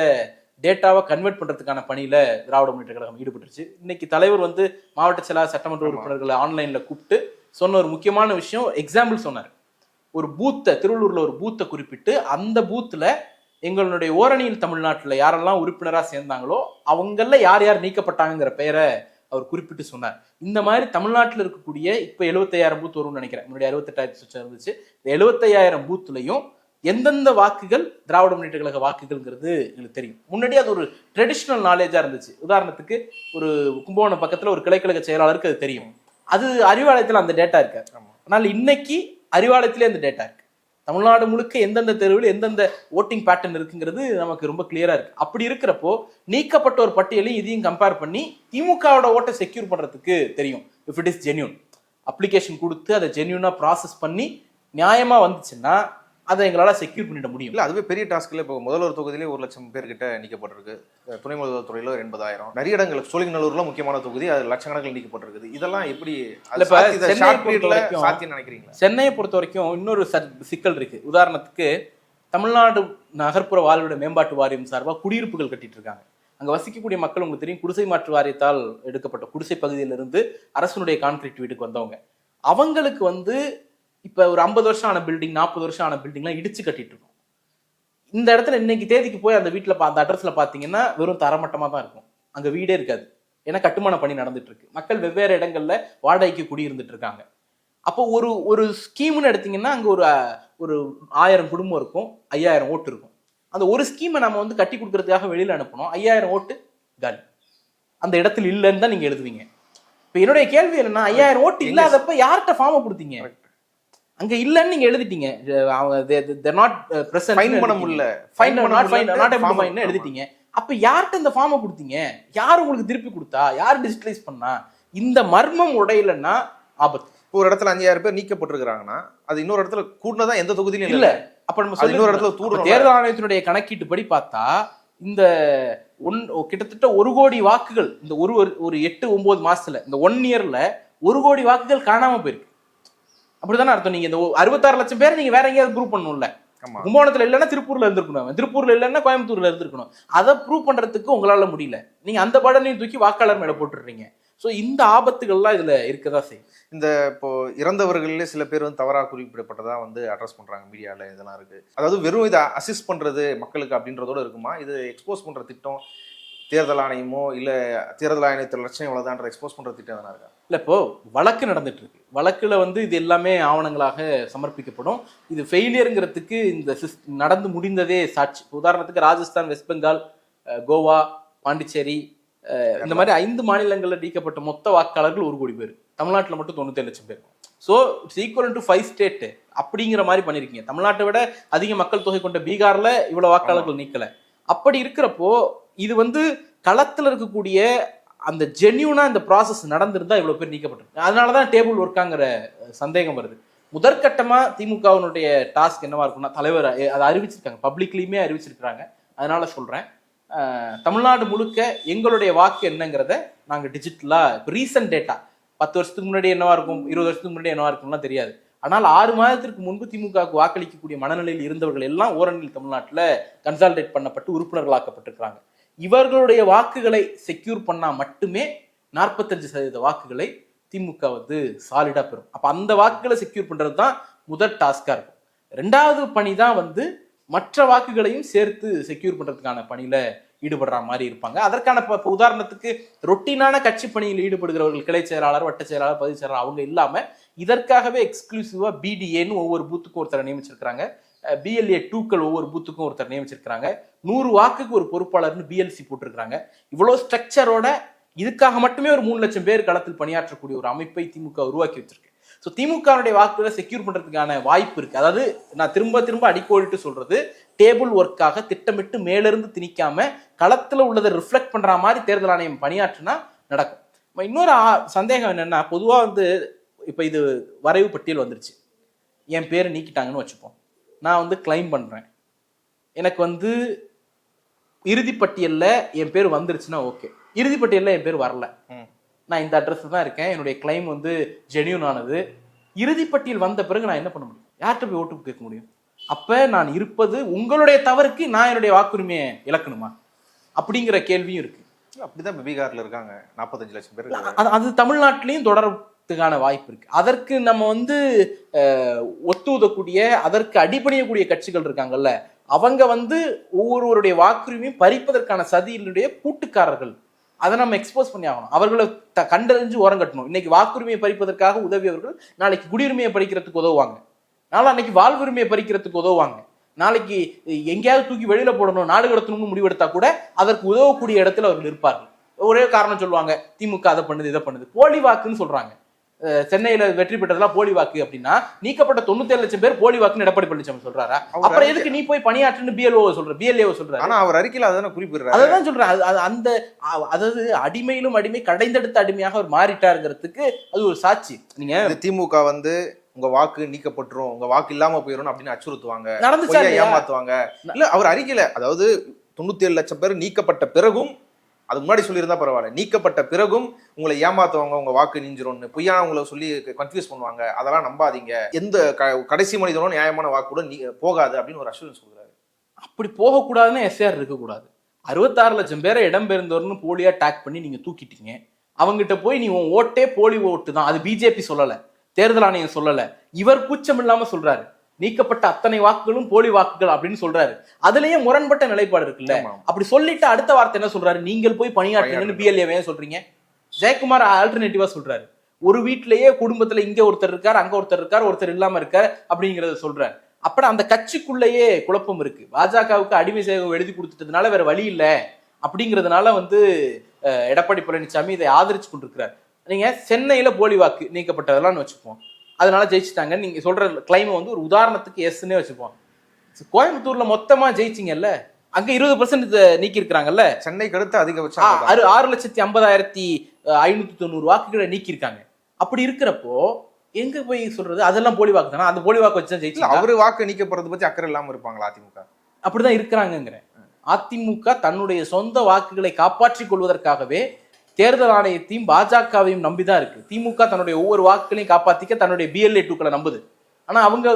டேட்டாவை கன்வெர்ட் பண்றதுக்கான பணியில திராவிட முன்னேற்ற கழகம் ஈடுபட்டுருச்சு. இன்னைக்கு தலைவர் வந்து மாவட்ட செயலாளர் சட்டமன்ற உறுப்பினர்களை ஆன்லைன்ல கூப்பிட்டு சொன்ன ஒரு முக்கியமான விஷயம், எக்ஸாம்பிள் சொன்னார். ஒரு பூத்தை, திருவள்ளூர்ல ஒரு பூத்தை குறிப்பிட்டு, அந்த பூத்துல எங்களுடைய ஓரணியில் தமிழ்நாட்டில் யாரெல்லாம் உறுப்பினராக சேர்ந்தாங்களோ அவங்கள யார் யார் நீக்கப்பட்டாங்கிற பெயரை அவர் குறிப்பிட்டு சொன்னார். இந்த மாதிரி தமிழ்நாட்டில் இருக்கக்கூடிய இப்போ 75,000 பூத் வரும்னு நினைக்கிறேன், முன்னாடி 68,000 இருந்துச்சு. இந்த 75,000 பூத்துலையும் எந்தெந்த வாக்குகள் திராவிட முன்னேற்ற கழக வாக்குகள்ங்கிறது எங்களுக்கு தெரியும். முன்னாடி அது ஒரு ட்ரெடிஷ்னல் நாலேஜா இருந்துச்சு. உதாரணத்துக்கு ஒரு கும்பகோணம் பக்கத்துல ஒரு கிளைக்கழக செயலாளருக்கு அது தெரியும், அது அறிவாலயத்தில் அந்த டேட்டா இருக்காது. ஆனால் இன்னைக்கு அறிவாலயத்திலே அந்த டேட்டா இருக்கு. தமிழ்நாடு முழுக்க எந்தெந்த தெருவில் எந்தெந்த ஓட்டிங் பேட்டர்ன் இருக்குங்கிறது நமக்கு ரொம்ப கிளியரா இருக்கு. அப்படி இருக்கிறப்போ நீக்கப்பட்ட ஒரு பட்டியலையும் இதையும் கம்பேர் பண்ணி திமுகவோட ஓட்டை செக்யூர் பண்றதுக்கு தெரியும். If it is genuine, application கொடுத்து அதை ஜென்யூனா ப்ராசஸ் பண்ணி நியாயமா வந்துச்சுன்னா அதை எங்களால் செக்யூர் பண்ணிட முடியும். இல்லை, அதுவே பெரிய டாஸ்க்ல. இப்போ முதல்வர் தொகுதியிலே 1,00,000 பேர்கிட்ட நீக்கப்பட்டிருக்கு. துணை முதல்வர் துறையில் 80,000. நிறைய இடங்கள் சோழிங்கநல்லூர்ல முக்கியமான தொகுதி, அது லட்சக்கணக்கில் நீக்கப்பட்டிருக்குது. இதெல்லாம் எப்படி சாத்தியம் நினைக்கிறீங்களா? சென்னையை பொறுத்த வரைக்கும் இன்னொரு சிக்கல் இருக்கு. உதாரணத்துக்கு தமிழ்நாடு நகர்ப்புற வாழ்விட மேம்பாட்டு வாரியம் சார்பாக குடியிருப்புகள் கட்டிட்டு இருக்காங்க. அங்க வசிக்கக்கூடிய மக்கள் உங்களுக்கு தெரியும், குடிசை மாற்று வாரியத்தால் எடுக்கப்பட்ட குடிசை பகுதியிலிருந்து அரசனுடைய கான்கிரீட் வீட்டுக்கு வந்தவங்க. அவங்களுக்கு இப்ப ஒரு 50 வருஷம் ஆன பில்டிங், 40 வருஷம் ஆன பில்டிங்லாம் இடிச்சு கட்டிட்டு இருக்கோம். இந்த இடத்துல இன்னைக்கு தேதிக்கு போய் அந்த வீட்டுல அந்த அட்ரஸ்ல பாத்தீங்கன்னா வெறும் தரமட்டமா தான் இருக்கும். அங்க வீடே இருக்காது. ஏன்னா கட்டுமான பணி நடந்துட்டு இருக்கு. மக்கள் வெவ்வேறு இடங்கள்ல வாடகைக்கு குடியிருந்துட்டு இருக்காங்க. அப்போ ஒரு ஸ்கீம்னு எடுத்தீங்கன்னா அங்க ஒரு 1000 குடும்பம் இருக்கும், 5000 ஓட்டு இருக்கும். அந்த ஒரு ஸ்கீமை நம்ம கட்டி கொடுக்கறதுக்காக வெளியில அனுப்பணும், 5000 ஓட்டு காலி. அந்த இடத்துல இல்லைன்னு தான் நீங்க எழுதுவீங்க. இப்ப என்னுடைய கேள்வி என்னன்னா, 5000 ஓட்டு இல்லாதப்ப யார்கிட்ட ஃபார்மை கொடுத்தீங்க? அங்க இல்லன்னு நீங்க எழுதிட்டீங்க. எழுதிட்டீங்க. அப்ப யார்கிட்ட இந்த ஃபார்மை கொடுத்தீங்க? யார் உங்களுக்கு திருப்பி கொடுத்தா? யார் டிஜிட்டலைஸ் பண்ணா? இந்த மர்மம் உடையலன்னா ஆபத்து. ஒரு இடத்துல 5000 பேர் நீக்கப்பட்டிருக்காங்கன்னா அது இன்னொரு இடத்துல கூடுனதான் எந்த தொகுதியிலும் இல்ல. அப்ப நம்ம இன்னொரு இடத்துல தூடுறோம். தேர்தல் ஆணையத்தினுடைய கணக்கீட்டு படி பார்த்தா இந்த கிட்டத்தட்ட 1 கோடி வாக்குகள் இந்த ஒரு 8-9 மாசத்துல, இந்த 1 இயர்ல 1 கோடி வாக்குகள் காணாம போயிருக்கு. அப்படிதானே அர்த்தம்? நீங்க இந்த 66 லட்சம் பேர் நீங்க வேற எங்கேயாவது ப்ரூவ் பண்ணணும்ல. கும்பகோணத்துல இல்லைன்னா திருப்பூர்ல இருந்திருக்கணும், திருப்பூர்ல இல்லைன்னா கோயம்புத்தூர்ல இருந்திருக்கணும். அதை ப்ரூவ் பண்றதுக்கு உங்களால முடியல. நீங்க அந்த படனையும் தூக்கி வாக்காளர் மேல போட்டுடுறீங்க. ஸோ இந்த ஆபத்துகள்லாம் இதுல இருக்கதா செய்யும். இந்த இப்போ இறந்தவர்களே சில பேர் தவறாக குறிப்பிடப்பட்டதா அட்ரஸ் பண்றாங்க மீடியால. இதெல்லாம் இருக்கு. அதாவது வெறும் இதை அசிஸ்ட் பண்றது மக்களுக்கு அப்படின்றதோட இருக்குமா? இது எக்ஸ்போஸ் பண்ற திட்டம் தேர்தல் ஆணையமோ இல்ல தேர்தல் ஆணையத்தில் லட்சம் இவ்வளவுதான் எக்ஸ்போஸ் பண்ற திட்டம் எதனா இருக்கா? இல்ல, இப்போ வழக்கு நடந்துட்டு இருக்கு. வழக்குல இது எல்லாமே ஆவணங்களாக சமர்ப்பிக்கப்படும். இது ஃபெயிலியருங்கிறதுக்கு இந்த நடந்து முடிந்ததே சாட்சி. உதாரணத்துக்கு ராஜஸ்தான், வெஸ்ட் பெங்கால், கோவா, பாண்டிச்சேரி, இந்த மாதிரி 5 மாநிலங்கள்ல நீக்கப்பட்ட மொத்த வாக்காளர்கள் 1 கோடி பேர். தமிழ்நாட்டில் மட்டும் 97 லட்சம் பேர். So it's equal to 5 state அப்படிங்கிற மாதிரி பண்ணிருக்கீங்க. தமிழ்நாட்டை விட அதிக மக்கள் தொகை கொண்ட பீகார்ல இவ்வளவு வாக்காளர்கள் நீக்கல. அப்படி இருக்கிறப்போ இது களத்துல இருக்கக்கூடிய அந்த ஜென்யூனா இந்த ப்ராசஸ் நடந்திருந்தா இவ்வளவு பேர் நீக்கப்பட்டிருக்கு. அதனாலதான் டேபிள் ஒர்க்காங்கிற சந்தேகம் வருது. முதற்கட்டமா திமுகவினுடைய டாஸ்க் என்னவா இருக்கும்னா, தலைவர் அதை அறிவிச்சிருக்காங்க, பப்ளிக்லயுமே அறிவிச்சிருக்காங்க. அதனால சொல்றேன், தமிழ்நாடு முழுக்க எங்களுடைய வாக்கு என்னங்கிறத நாங்க டிஜிட்டலா, இப்போ ரீசன்ட் டேட்டா 10 வருஷத்துக்கு முன்னாடி என்னவா இருக்கும், 20 வருஷத்துக்கு முன்னாடி என்னவா இருக்கும்லாம் தெரியாது. ஆனால் 6 மாதத்திற்கு முன்பு திமுகவுக்கு வாக்களிக்கக்கூடிய மனநிலையில் இருந்தவர்கள் எல்லாம் ஓரணியில் தமிழ்நாட்டில் கன்சாலிடேட் பண்ணப்பட்டு உறுப்பினர்களாக்கப்பட்டிருக்கிறாங்க. இவர்களுடைய வாக்குகளை செக்யூர் பண்ணா மட்டுமே 45% வாக்குகளை திமுக சாலிடா பெறும். அப்ப அந்த வாக்குகளை செக்யூர் பண்றது தான் முதல் டாஸ்கா இருக்கும். 2வது பணி தான் மற்ற வாக்குகளையும் சேர்த்து செக்யூர் பண்றதுக்கான பணியில ஈடுபடுற மாதிரி இருப்பாங்க. அதற்கான உதாரணத்துக்கு ரொட்டீனான கட்சி பணியில் ஈடுபடுகிறவர்கள், கிளை செயலாளர், வட்ட செயலாளர், பகுதி செயலாளர், அவங்க இல்லாம இதற்காகவே எக்ஸ்க்ளூசிவா பிடிஏன்னு ஒவ்வொரு பூத்துக்கும் ஒருத்தரை நியமிச்சிருக்காங்க. BLA 2க்கள் ஒவ்வொரு பூத்துக்கும் ஒருத்தர் நியமிச்சிருக்காங்க. 100 வாக்குக்கு ஒரு பொறுப்பாளர்னு BLC போட்டிருக்காங்க. இவ்வளவு ஸ்ட்ரக்சரோட இதுக்காக மட்டுமே ஒரு 3 லட்சம் பேர் களத்தில் பணியாற்றக்கூடிய ஒரு அமைப்பை திமுக உருவாக்கி வச்சிருக்கு. ஸோ திமுகவுடைய வாக்குகளை செக்யூர் பண்றதுக்கான வாய்ப்பு இருக்கு. அதாவது நான் திரும்ப அடிக்கோடிட்டு சொல்றது, டேபிள் ஒர்க்காக திட்டமிட்டு மேலிருந்து திணிக்காம களத்துல உள்ளதை ரிஃப்ளெக்ட் பண்ற மாதிரி தேர்தல் ஆணையம் பணியாற்றினா நடக்கும். இன்னொரு சந்தேகம் என்னன்னா, பொதுவா இப்ப இது வரைவு பட்டியல் வந்துருச்சு, என் பேரை நீக்கிட்டாங்கன்னு வச்சுப்போம். நான் கிளைம் பண்றேன், எனக்கு இறுதிப்பட்டியல்ல என் பேர் வந்துருச்சுன்னா ஓகே. இறுதிப்பட்டியல்ல என் பேர் வரல, நான் இந்த அட்ரஸ் தான் இருக்கேன், என்னுடைய கிளைம் ஜெனியூன் ஆனது. இறுதிப்பட்டியல் வந்த பிறகு நான் என்ன பண்ண முடியும்? யார்கிட்ட போய் ஓட்டு கேட்க முடியும்? அப்ப நான் இருப்பது உங்களுடைய தவறுக்கு நான் என்னுடைய வாக்குரிமையை இழக்கணுமா அப்படிங்கிற கேள்வியும் இருக்கு. அப்படிதான் பீகார்ல இருக்காங்க 45 லட்சம் பேர். அது தமிழ்நாட்டிலையும் தொடர்றதுக்கான வாய்ப்பு இருக்கு. அதற்கு நம்ம ஒத்துதக்கூடிய, அதற்கு அடிபணியக்கூடிய கட்சிகள் இருக்காங்கல்ல, அவங்க ஒவ்வொருவருடைய வாக்குரிமையும் பறிப்பதற்கான சதியினுடைய கூட்டுக்காரர்கள். அதை நம்ம எக்ஸ்போஸ் பண்ணி ஆகணும். அவர்களை கண்டறிஞ்சு ஓரம் கட்டணும். இன்னைக்கு வாக்குரிமையை பறிப்பதற்காக உதவியவர்கள் நாளைக்கு குடியுரிமையை பறிக்கிறதுக்கு உதவுவாங்க, நாளைக்கு வாழ்வுரிமையை பறிக்கிறதுக்கு உதவுவாங்க, நாளைக்கு எங்கேயாவது தூக்கி வெளியில போடணும், நாடு கடத்தணும்னு முடிவெடுத்தா கூட அதற்கு உதவக்கூடிய இடத்துல அவர்கள் இருப்பார்கள். ஒரே காரணம் சொல்லுவாங்க, திமுக அதை பண்ணுது இதை பண்ணுது, போலி வாக்குன்னு சொல்றாங்க. சென்னையில வெற்றி பெற்றதெல்லாம் போலி வாக்கு அப்படின்னா, நீக்கப்பட்ட 97 லட்சம் பேர் போலி வாக்குன்னு எடப்பாடி பழனிசாமி சொல்றாரா? அப்புறம் எதுக்கு நீ போய் பணியாற்றுன்னு BLA சொல்ற? ஆனா அவர் அறிக்கையில அதான் குறிப்பிடுறாரு. அதான் சொல்றேன், அதாவது அடிமையிலும் அடிமை, கடைந்தெடுத்த அடிமையாக அவர் மாறிட்டாருங்கிறதுக்கு அது ஒரு சாட்சி. நீங்க திமுக உங்க வாக்கு நீக்கப்பட்டுரும், உங்க வாக்கு இல்லாம போயிடும் அப்படின்னு அச்சுறுத்துவாங்க, நடந்துச்சா பொய்யா இல்லையா? ஏமாத்துவாங்க. இல்ல அவர் அறிக்கையில, அதாவது 97 லட்சம் பேர் நீக்கப்பட்ட பிறகும், அதுக்கு முன்னாடி சொல்லியிருந்தா பரவாயில்ல, நீக்கப்பட்ட பிறகும் உங்களை ஏமாத்துவாங்க, உங்க வாக்கு நீஞ்சிரும்னு பொய்யா உங்களை சொல்லி கன்ஃபியூஸ் பண்ணுவாங்க, அதெல்லாம் நம்பாதீங்க, எந்த கடைசி மனிதனும் நியாயமான வாக்கு கூட போகாது அப்படின்னு ஒரு அஷூரன்ஸ் சொல்றாரு. அப்படி போகக்கூடாதுன்னு எஸ்ஆர் இருக்கக்கூடாது. 66 லட்சம் பேரை இடம்பெயர்ந்தவர்னு போலியா டேக் பண்ணி நீங்க தூக்கிட்டீங்க. அவங்ககிட்ட போய் நீ உன் ஓட்டே போலி ஓட்டு தான், அது பிஜேபி சொல்லல, தேர்தல் ஆணையம் சொல்லல, இவர் கூச்சம் இல்லாம சொல்றாரு, நீக்கப்பட்ட அத்தனை வாக்குகளும் போலி வாக்குகள் அப்படின்னு சொல்றாரு. அதுலயே முரண்பட்ட நிலைப்பாடு இருக்குல்ல. அப்படி சொல்லிட்டு அடுத்த வார்த்தை என்ன சொல்றாரு, நீங்கள் போய் பணியாற்றுங்கன்னு பிஎல்ஏ சொல்றீங்க. ஜெயக்குமார் ஆல்டர்னேட்டிவா சொல்றாரு, ஒரு வீட்டிலேயே குடும்பத்துல இங்க ஒருத்தர் இருக்கார், அங்க ஒருத்தர் இருக்கார், ஒருத்தர் இல்லாம இருக்கார் அப்படிங்கறத சொல்றாரு. அப்ப அந்த கட்சிக்குள்ளேயே குழப்பம் இருக்கு. பாஜகவுக்கு அடிமை சேவை எழுதி கொடுத்துட்டதுனால வேற வழி இல்லை அப்படிங்கிறதுனால எடப்பாடி பழனிசாமி இதை ஆதரிச்சு கொண்டிருக்கிறார். நீங்க சென்னையில போலி வாக்கு நீக்கப்பட்டதெல்லாம் வச்சுப்போம், அதனால ஜெயிச்சுட்டாங்க நீங்க சொல்ற கிளைமை ஒரு உதாரணத்துக்கு எஸ்ன்னே வச்சுப்போம். கோயம்புத்தூர்ல மொத்தமா ஜெயிச்சிங்கல்ல, அங்க 20% நீக்கி இருக்கிறாங்கல்ல. சென்னைக்கு அடுத்து அதிகபட்சம் 6,50,590 வாக்குகளை நீக்கி இருக்காங்க. அப்படி இருக்கிறப்போ எங்க போய் சொல்றது அதெல்லாம் போலி வாக்கு தானே? அந்த போலி வாக்கு வச்சு ஜெயிச்சு அவரு வாக்கு நீக்கப்படுறது பத்தி அக்கறை இல்லாம இருப்பாங்களா அதிமுக? அப்படிதான் இருக்கிறாங்கிறேன். அதிமுக தன்னுடைய சொந்த வாக்குகளை காப்பாற்றிக் கொள்வதற்காகவே தேர்தல் ஆணையத்தையும் பாஜகவையும் நம்பிதான் இருக்கு. திமுக தன்னுடைய ஒவ்வொரு வாக்குகளையும் காப்பாத்திக்க தன்னுடைய பிஎல்ஏ டூக்களை நம்புது. ஆனா அவங்க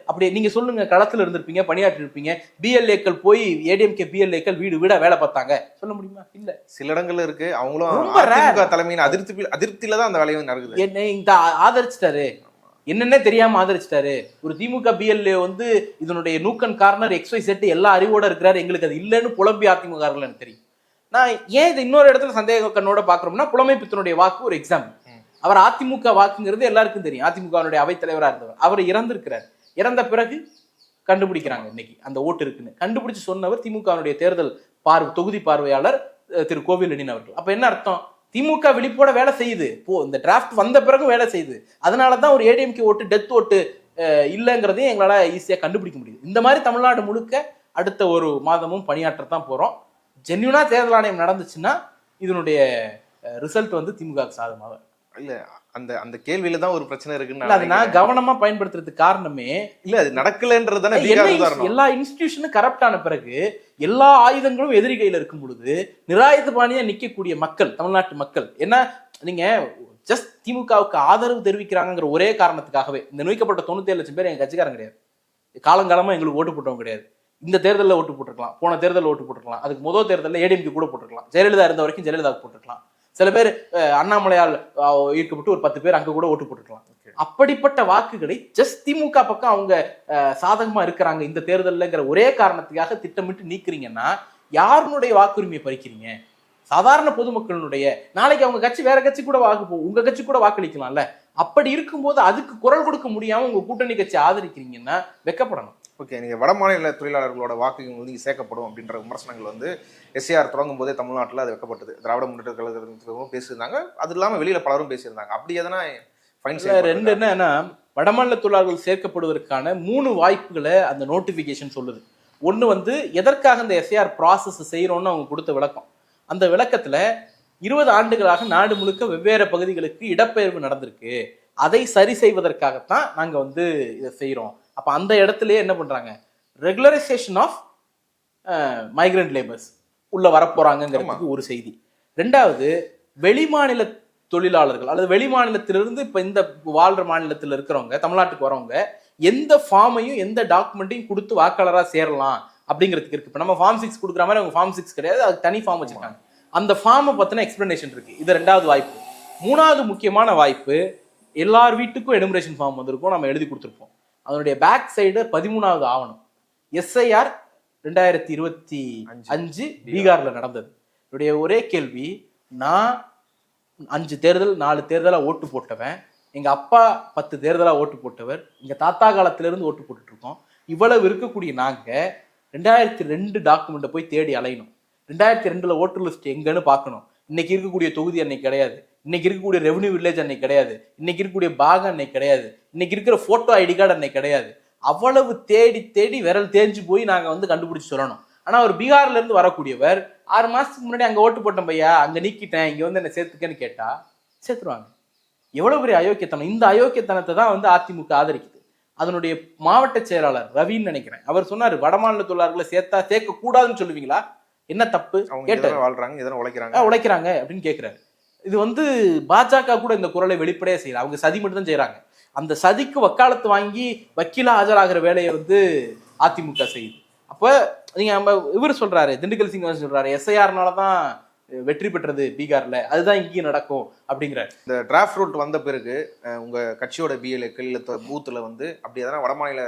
அப்படி நீங்க சொல்லுங்க, களத்துல இருந்திருப்பீங்க, பணியாற்றி இருப்பீங்க, பிஎல்ஏக்கள் போய் ஏடிஎம்கே பிஎல்ஏக்கள் வீடு வீடா வேலை பார்த்தாங்க, சொல்ல முடியுமா? இல்ல, சில இடங்கள்ல இருக்கு. அவங்களும் தலைமையின் அதிருப்தியில தான் அந்த வேலையும் நடக்குது. என்ன இந்த ஆதரிச்சிட்டாரு, என்னன்னே தெரியாம ஆதரிச்சிட்டாரு. ஒரு திமுக பிஎல்ஏ இதனுடைய நூக்கன் கார்னர் XY செட் எல்லா அறிவோட இருக்கிறாரு, எங்களுக்கு அது இல்லைன்னு புலம்பி அதிமுக எனக்கு தெரியும். நான் ஏன் இது இன்னொரு இடத்துல சந்தேக கண்ணோட பாக்குறோம்னா, புலமை பித்தனுடைய வாக்கு ஒரு எக்ஸாம்பிள். அவர் அதிமுக வாக்குங்கிறது எல்லாருக்கும் தெரியும். அதிமுகவுடைய அவைத்தலைவரா இருந்தவர், அவர் இறந்திருக்கிறார். இறந்த பிறகு கண்டுபிடிக்கிறாங்க இன்னைக்கு அந்த ஓட்டு இருக்குன்னு. கண்டுபிடிச்சு சொன்னவர் திமுகவுடைய தேர்தல் தொகுதி பார்வையாளர் திரு கோவிலனின் அவர்கள். அப்ப என்ன அர்த்தம்? திமுக விழிப்போட வேலை செய்யுது, இந்த டிராஃப்ட் வந்த பிறகு வேலை செய்யுது. அதனாலதான் ஒரு ஏடிஎம்கே ஓட்டு டெத் ஓட்டு இல்லைங்கிறதையும் எங்களால ஈஸியா கண்டுபிடிக்க முடியுது. இந்த மாதிரி தமிழ்நாடு முழுக்க அடுத்த ஒரு மாதமும் பணியாற்றத்தான் போறோம். ஜென்யூனா தேர்தல் ஆணையம் நடந்துச்சுன்னா இதனுடைய ரிசல்ட் திமுக சாதகமாக இல்ல. அந்த அந்த கேள்வியில தான் ஒரு பிரச்சனை இருக்குன்னு நான் கவனமா பயன்படுத்துறதுக்கு காரணமே இல்ல, அது நடக்கலன்றதானே. எல்லா இன்ஸ்டிடியூஷனும் கரப்ட் ஆன பிறகு எல்லா ஆயுதங்களும் எதிரி கையில இருக்கும் பொழுது நிராயுதபாணியா நிக்கக்கூடிய மக்கள், தமிழ்நாட்டு மக்கள் என்ன, நீங்க ஜஸ்ட் திமுகவுக்கு ஆதரவு தெரிவிக்கிறாங்கிற ஒரே காரணத்துக்காகவே இந்த நோய்க்கப்பட்ட 97 லட்சம் பேர் எங்க கட்சிக்காரங்க கிடையாது. காலங்காலமா எங்களுக்கு ஓட்டு போட்டவங்க கிடையாது. இந்த தேர்தலில் ஓட்டு போட்டிருக்கலாம், போன தேர்தலில் ஓட்டு போட்டிருக்கலாம், அதுக்கு முதல் தேர்தலில் ஏடிஎம்கே கூட போட்டிருக்கலாம், ஜெயலலிதா இருந்த வரைக்கும் ஜெயலலிதாவுக்கு போட்டிருக்கலாம், சில பேர் அண்ணாமலையால் ஈர்க்கப்பட்டு ஒரு 10 பேர் அங்க கூட ஓட்டு போட்டிருக்கலாம். அப்படிப்பட்ட வாக்குகளை ஜஸ்ட் திமுக பக்கம் அவங்க சாதகமா இருக்கிறாங்க இந்த தேர்தலுங்கிற ஒரே காரணத்துக்காக திட்டமிட்டு நீக்குறீங்கன்னா யாருடைய வாக்குரிமையை பறிக்கிறீங்க? சாதாரண பொதுமக்களுடைய. நாளைக்கு அவங்க கட்சி வேற கட்சி கூட உங்க கட்சி கூட வாக்களிக்கலாம்ல. அப்படி இருக்கும்போது அதுக்கு குரல் கொடுக்க முடியாம உங்க கூட்டணி கட்சி ஆதரிக்கிறீங்கன்னா வெக்கப்படணும். ஓகே, நீங்க வட மாநில தொழிலாளர்களோட வாக்குகள் நீங்க சேர்க்கப்படும் அப்படின்ற விமர்சனங்கள் எஸ்ஏஆர் தொடங்கும் போதே தமிழ்நாட்டில் அது வைக்கப்பட்டது. திராவிட முன்னேற்ற கழகத்திலும் பேசியிருந்தாங்க, அது இல்லாம வெளியில பலரும் பேசியிருந்தாங்க. அப்படி எதனா ரெண்டு என்னன்னா, வடமாநில தொழிலாளர்கள் சேர்க்கப்படுவதற்கான 3 வாய்ப்புகளை அந்த நோட்டிபிகேஷன் சொல்லுது. ஒண்ணு எதற்காக இந்த எஸ்ஏஆர் ப்ராசஸ் செய்யறோம்னு அவங்க கொடுத்த விளக்கம். அந்த விளக்கத்துல 20 ஆண்டுகளாக நாடு முழுக்க வெவ்வேறு பகுதிகளுக்கு இடப்பெயர்வு நடந்திருக்கு, அதை சரி செய்வதற்காகத்தான் நாங்க இதை செய்யறோம். அப்ப அந்த இடத்துலயே என்ன பண்றாங்க, ரெகுலரைசேஷன் ஆஃப் மைக்ரண்ட் லேபர்ஸ் உள்ள வரப்போறாங்கிறதுக்கு ஒரு செய்தி. 2வது, வெளிமாநில தொழிலாளர்கள் அல்லது வெளிமாநிலத்திலிருந்து இப்ப இந்த வாழ்ற மாநிலத்தில் இருக்கிறவங்க தமிழ்நாட்டுக்கு வரவங்க எந்த ஃபார்மையும் எந்த டாக்குமெண்ட்டையும் கொடுத்து வாக்காளராக சேரலாம் அப்படிங்கிறதுக்கு இருக்கு. இப்ப நம்ம ஃபார்ம் 6 கொடுக்குற மாதிரி அவங்க ஃபார்ம் 6 கிடையாது, அதுக்கு தனி ஃபார்ம் வச்சிருக்காங்க. அந்த ஃபார்மை பத்தின எக்ஸ்பிளனேஷன் இருக்கு. இது 2வது வாய்ப்பு. 3வது முக்கியமான வாய்ப்பு, எல்லார் வீட்டுக்கும் எனுமரேஷன் ஃபார்ம் வந்திருக்கும், நம்ம எழுதி கொடுத்துருப்போம். அதனுடைய பேக் சைடு 13வது ஆவணம் எஸ்ஐஆர் 2025 பீகார்ல நடந்தது. என்னுடைய ஒரே கேள்வி, நான் 5 தேர்தல் 4 தேர்தலா ஓட்டு போட்டவன், எங்க அப்பா 10 தேர்தலா ஓட்டு போட்டவர், எங்க தாத்தா காலத்துல இருந்து ஓட்டு போட்டுட்டு இருக்கோம். இவ்வளவு இருக்கக்கூடிய நாங்க 2002 டாக்குமெண்ட்டை போய் தேடி அலையணும். 2002 ஓட்டர் லிஸ்ட் எங்கன்னு பார்க்கணும். இன்னைக்கு இருக்கக்கூடிய தொகுதி அன்னைக்கு கிடையாது, இன்னைக்கு இருக்கக்கூடிய ரெவன்யூ வில்லேஜ் அன்னைக்கு கிடையாது, இன்னைக்கு இருக்கக்கூடிய பாகம் அன்னைக்கு கிடையாது, இன்னைக்கு இருக்கிற போட்டோ ஐடி கார்டு அன்னைக்கு கிடையாது. அவ்வளவு தேடி தேடி விரல் தேஞ்சு போய் நாங்க கண்டுபிடிச்சு சொல்லணும். ஆனா ஒரு பீகார்ல இருந்து வரக்கூடியவர் 6 மாசத்துக்கு முன்னாடி அங்க ஓட்டு போட்டேன் பையா, அங்க நீக்கிட்டேன், இங்க என்ன சேர்த்துக்கன்னு கேட்டா சேர்த்துருவாங்க. எவ்வளவு பெரிய அயோக்கியத்தனம். இந்த அயோக்கியத்தனத்தை தான் வந்து அதிமுக ஆதரிக்குது. அதனுடைய மாவட்ட செயலாளர் ரவின்னு நினைக்கிறேன், அவர் சொன்னாரு வடமாநில தொழிலாளர்களை சேர்க்க கூடாதுன்னு சொல்லுவீங்களா, என்ன தப்பு கேட்டாரு. வாழ்றாங்க உழைக்கிறாங்க அப்படின்னு கேட்கிறாரு. இது வந்து பாஜக கூட இந்த குரலை வெளிப்படையா செய்யல, அவங்க சதி மட்டும் தான் செய்யறாங்க. அந்த சதிக்கு வக்காலத்து வாங்கி வக்கீலா ஆஜராகிற வேலையை வந்து அதிமுக செய்யுது. அப்ப நீங்க நம்ம இவர் சொல்றாரு, திண்டுக்கல் சீனிவாசன் சொல்றாரு, எஸ்ஐஆர்னாலதான் வெற்றி பெற்றது பீகார்ல, அதுதான் இங்கேயும் நடக்கும் அப்படிங்கிறாரு. இந்த டிராஃப்ட் ரூட் வந்த பிறகு உங்க கட்சியோட பிஎல்ஏக்கள் இல்ல பூத்துல வந்து அப்படி எதனா வடமாநில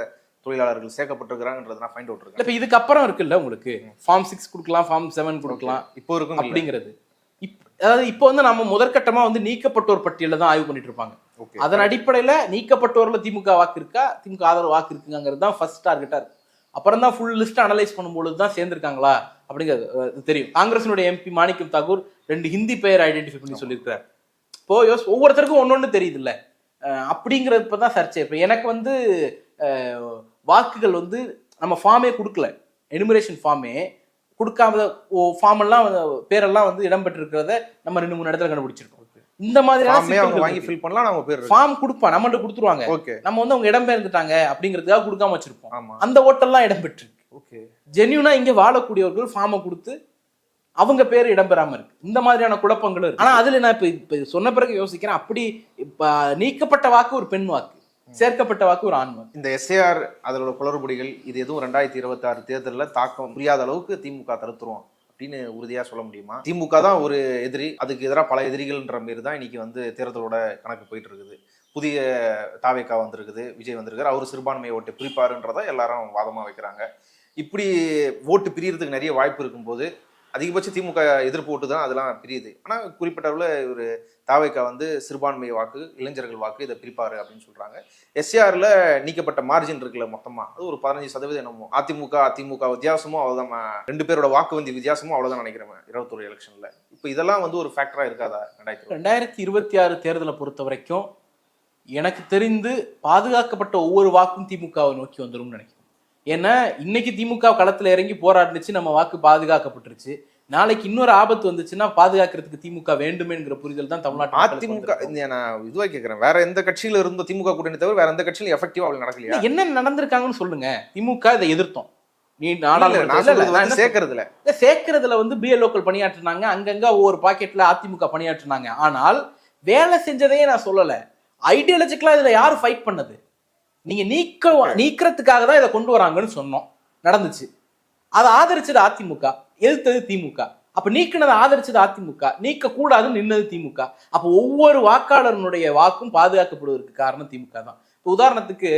தொழிலாளர்கள் சேர்க்கப்பட்டிருக்கிறாங்கன்றதுனா ஃபைண்ட் அவுட் இருக்கு. இப்ப இதுக்கு அப்புறம் இருக்குல்ல, உங்களுக்கு ஃபார்ம் 6 கொடுக்கலாம், ஃபார்ம் 7 கொடுக்கலாம், இப்போ இருக்கும் அப்படிங்கிறது. அதாவது இப்போ வந்து நம்ம முதற்கட்டமா வந்து நீக்கப்பட்டோர் பட்டியல தான் ஆய்வு பண்ணிட்டு இருப்பாங்க. அதன் அடிப்படையில நீக்கப்பட்டோர்ல திமுக வாக்கு இருக்கா, திமுக ஆதரவு வாக்கு இருக்குங்கிறது தான் ஃபர்ஸ்ட் டார்கெட்டா இருக்கு. அப்புறம் தான் ஃபுல் லிஸ்ட் அனலைஸ் பண்ணும்போது தான் சேர்ந்திருக்காங்களா அப்படிங்கிறது தெரியும். காங்கிரசினுடைய எம்பி மாணிக்கம் தாக்கூர் 2 ஹிந்தி பெயர் ஐடென்டிஃபை பண்ணி சொல்லியிருக்கிறார். இப்போ ஒவ்வொருத்தருக்கும் ஒன்னொன்னு தெரியுது இல்ல, அப்படிங்கிறது இப்பதான் சர்ச்சை. இப்போ எனக்கு வந்து வாக்குகள் வந்து நம்ம ஃபார்மே கொடுக்கல, எனுமரேஷன் ஃபார்மே கொடுக்காம ஃபார்ம் எல்லாம் பேரெல்லாம் வந்து இடம்பெற்றிருக்கிறத நம்ம 2-3 இடத்துல கண்டுபிடிச்சிருக்கோம். இந்த மாதிரி ஃபார்ம் கொடுப்பான், நம்மகிட்ட கொடுத்துருவாங்க, நம்ம வந்து அவங்க இடம் பெயர்ந்துட்டாங்க அப்படிங்கிறதுக்காக கொடுக்காம வச்சிருப்போம். அந்த ஓட்டெல்லாம் இடம்பெற்று ஜென்யூனா இங்க வாழக்கூடியவர்கள் ஃபார்மை கொடுத்து அவங்க பேர் இடம்பெறாம இருக்கு. இந்த மாதிரியான குழப்பங்களும் இருக்கு. ஆனா அதுல நான் இப்ப சொன்ன பிறகு யோசிக்கிறேன், அப்படி இப்ப நீக்கப்பட்ட வாக்கு ஒரு பெண் வாக்கு, சேர்க்கப்பட்ட வாக்கு ஒரு ஆண் வாக்கு. இந்த எஸ்ஏஆர் அதோட குளறுபடிகள் இது எதுவும் 2026 தேர்தலில் தாக்கம் புரியாத அளவுக்கு திமுக தடுத்துரும் அப்படின்னு உறுதியா சொல்ல முடியுமா? திமுக தான் ஒரு எதிரி, அதுக்கு எதிராக பல எதிரிகள்ன்ற மாரி தான் இன்னைக்கு வந்து தேர்தலோட கணக்கு போயிட்டு இருக்குது. புதிய தாவேக்கா வந்திருக்குது, விஜய் வந்திருக்காரு, அவர் சிறுபான்மை ஓட்டு பிரிப்பாருன்றதை எல்லாரும் வாதமா வைக்கிறாங்க. இப்படி ஓட்டு பிரியறதுக்கு நிறைய வாய்ப்பு இருக்கும்போது அதிகபட்ச திமுக எதிர்ப்பு ஓட்டு தான் அதெல்லாம் பிரியுது. ஆனால் குறிப்பிட்ட அளவில் ஒரு தாவேக்கா வந்து சிறுபான்மை வாக்கு, இளைஞர்கள் வாக்கு இதை பிரிப்பாரு அப்படின்னு சொல்றாங்க. எஸ்ஏஆர்ல நீக்கப்பட்ட மார்ஜின் இருக்குல்ல, மொத்தமா அது ஒரு 15% என்னமோ. அதிமுக வித்தியாசமும் அவ்வளவுதான், 2 பேரோட வாக்கு வந்து வித்தியாசமும் அவ்வளவுதான் நினைக்கிறேன் 21 எலெக்ஷன்ல. இப்போ இதெல்லாம் வந்து ஒரு ஃபேக்டரா இருக்காதா? 2026 தேர்தலை பொறுத்த வரைக்கும் எனக்கு தெரிந்து பாதுகாக்கப்பட்ட ஒவ்வொரு வாக்கும் திமுகவை நோக்கி வந்துடும் நினைக்கிறேன். ஏன்னா இன்னைக்கு திமுக களத்துல இறங்கி போராடிச்சு, நம்ம வாக்கு பாதுகாக்கப்பட்டுருச்சு. நாளைக்கு இன்னொரு ஆபத்து வந்துச்சுன்னா பாதுகாக்கிறதுக்கு திமுக வேண்டுமேங்கிற புரிதல் தான் தமிழ்நாட்டு அதிமுக. நான் இதுவா கேட்கிறேன், வேற எந்த கட்சியில இருந்த திமுக கூட்டணி தவிர வேற எந்த கட்சியிலும் எஃபெக்டிவா அவள் நடக்கலையா? என்ன நடந்திருக்காங்கன்னு சொல்லுங்க. திமுக இதை எதிர்த்தோம், சேர்க்கறதுல வந்து பிஎல்ஓக்கள் பணியாற்றினாங்க, அங்கங்க ஒவ்வொரு பாக்கெட்ல அதிமுக பணியாற்றினாங்க. ஆனால் வேலை செஞ்சதையே நான் சொல்லல, ஐடியாலஜிக்கலா இதுல யாரு ஃபைட் பண்ணது? நீங்க நீக்கிறதுக்காக தான் இதை கொண்டு வராங்கன்னு சொன்னோம், நடந்துச்சு. அதை ஆதரிச்சது அதிமுக, எதிர்த்தது திமுக. அப்ப நீக்கினதை ஆதரிச்சது அதிமுக, நீக்க கூடாதுன்னு நின்னது திமுக. அப்ப ஒவ்வொரு வாக்காளருடைய வாக்கும் பாதுகாக்கப்படுவதற்கு காரணம் திமுக தான். இப்போ உதாரணத்துக்கு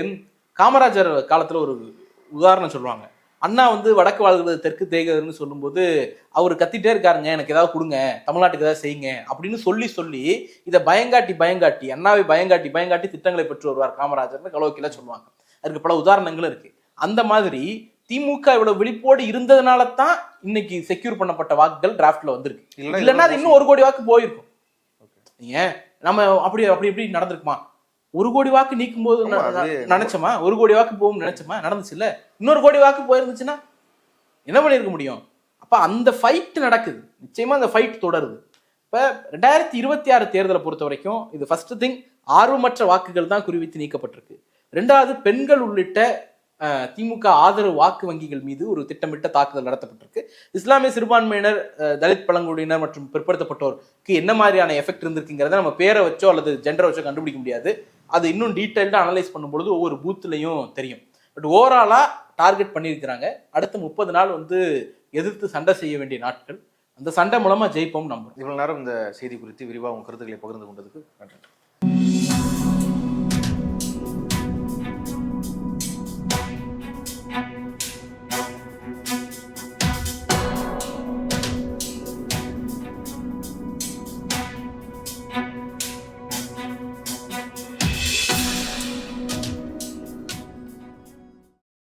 காமராஜர் காலத்துல ஒரு உதாரணம் சொல்லுவாங்க. அண்ணா வந்து வடக்கு வாழ்கிறது தெற்கு தேய்கிறதுன்னு சொல்லும்போது அவர் கத்திட்டே இருக்காருங்க, எனக்கு ஏதாவது கொடுங்க, தமிழ்நாட்டுக்கு ஏதாவது செய்யுங்க அப்படின்னு சொல்லி இதை பயங்காட்டி அண்ணாவை பயங்காட்டி திட்டங்களை பெற்று வருவார் காமராஜர்னு கலோக்கில சொல்லுவாங்க. அதுக்கு பல உதாரணங்களும் இருக்கு. அந்த மாதிரி திமுக இவ்வளவு விழிப்போடு இருந்ததுனால தான் இன்னைக்கு செக்யூர் பண்ணப்பட்ட வாக்குகள் டிராஃப்ட்ல வந்திருக்கு. இல்லைன்னா அது இன்னும் 1 கோடி வாக்கு போயிருக்கும். ஏன் நம்ம அப்படி நடந்திருக்குமா? 1 கோடி வாக்கு நீக்கும் போது நினைச்சோமா 1 கோடி வாக்கு போகும் நினைச்சோமா? நடந்துச்சு இல்ல. இன்னொரு கோடி வாக்கு போயிருந்துச்சுன்னா என்ன பண்ணிருக்க முடியும்? அப்ப அந்த ஃபைட் நடக்குது, நிச்சயமா அந்த ஃபைட் தொடருது. இப்ப 2026 தேர்தலை பொறுத்த வரைக்கும் இது ஃபர்ஸ்ட் திங், ஆர்வமற்ற வாக்குகள் தான் குறிவித்து நீக்கப்பட்டிருக்கு. 2வது, பெண்கள் உள்ளிட்ட திமுக ஆதரவு வாக்கு வங்கிகள் மீது ஒரு திட்டமிட்ட தாக்குதல் நடத்தப்பட்டிருக்கு. இஸ்லாமிய சிறுபான்மையினர், தலித் பழங்குடியினர் மற்றும் பிற்படுத்தப்பட்டோருக்கு என்ன மாதிரியான எஃபெக்ட் இருந்திருக்குங்கிறத நம்ம பேரை வச்சோ அல்லது ஜெண்டரை வச்சோ கண்டுபிடிக்க முடியாது. அது இன்னும் டீட்டெயில்டா அனலைஸ் பண்ணும்பொழுது ஒவ்வொரு பூத்துலையும் தெரியும். பட் ஓவராலா டார்கெட் பண்ணியிருக்கிறாங்க. அடுத்த 30 நாள் வந்து எதிர்த்து சண்டை செய்ய வேண்டிய நாட்கள். அந்த சண்டை மூலமா ஜெயிப்போம் நம்புறோம். இவ்வளவு நேரம் இந்த செய்தி குறித்து விரிவாக உங்க கருத்துக்களை பகிர்ந்து கொண்டதுக்கு நன்றி.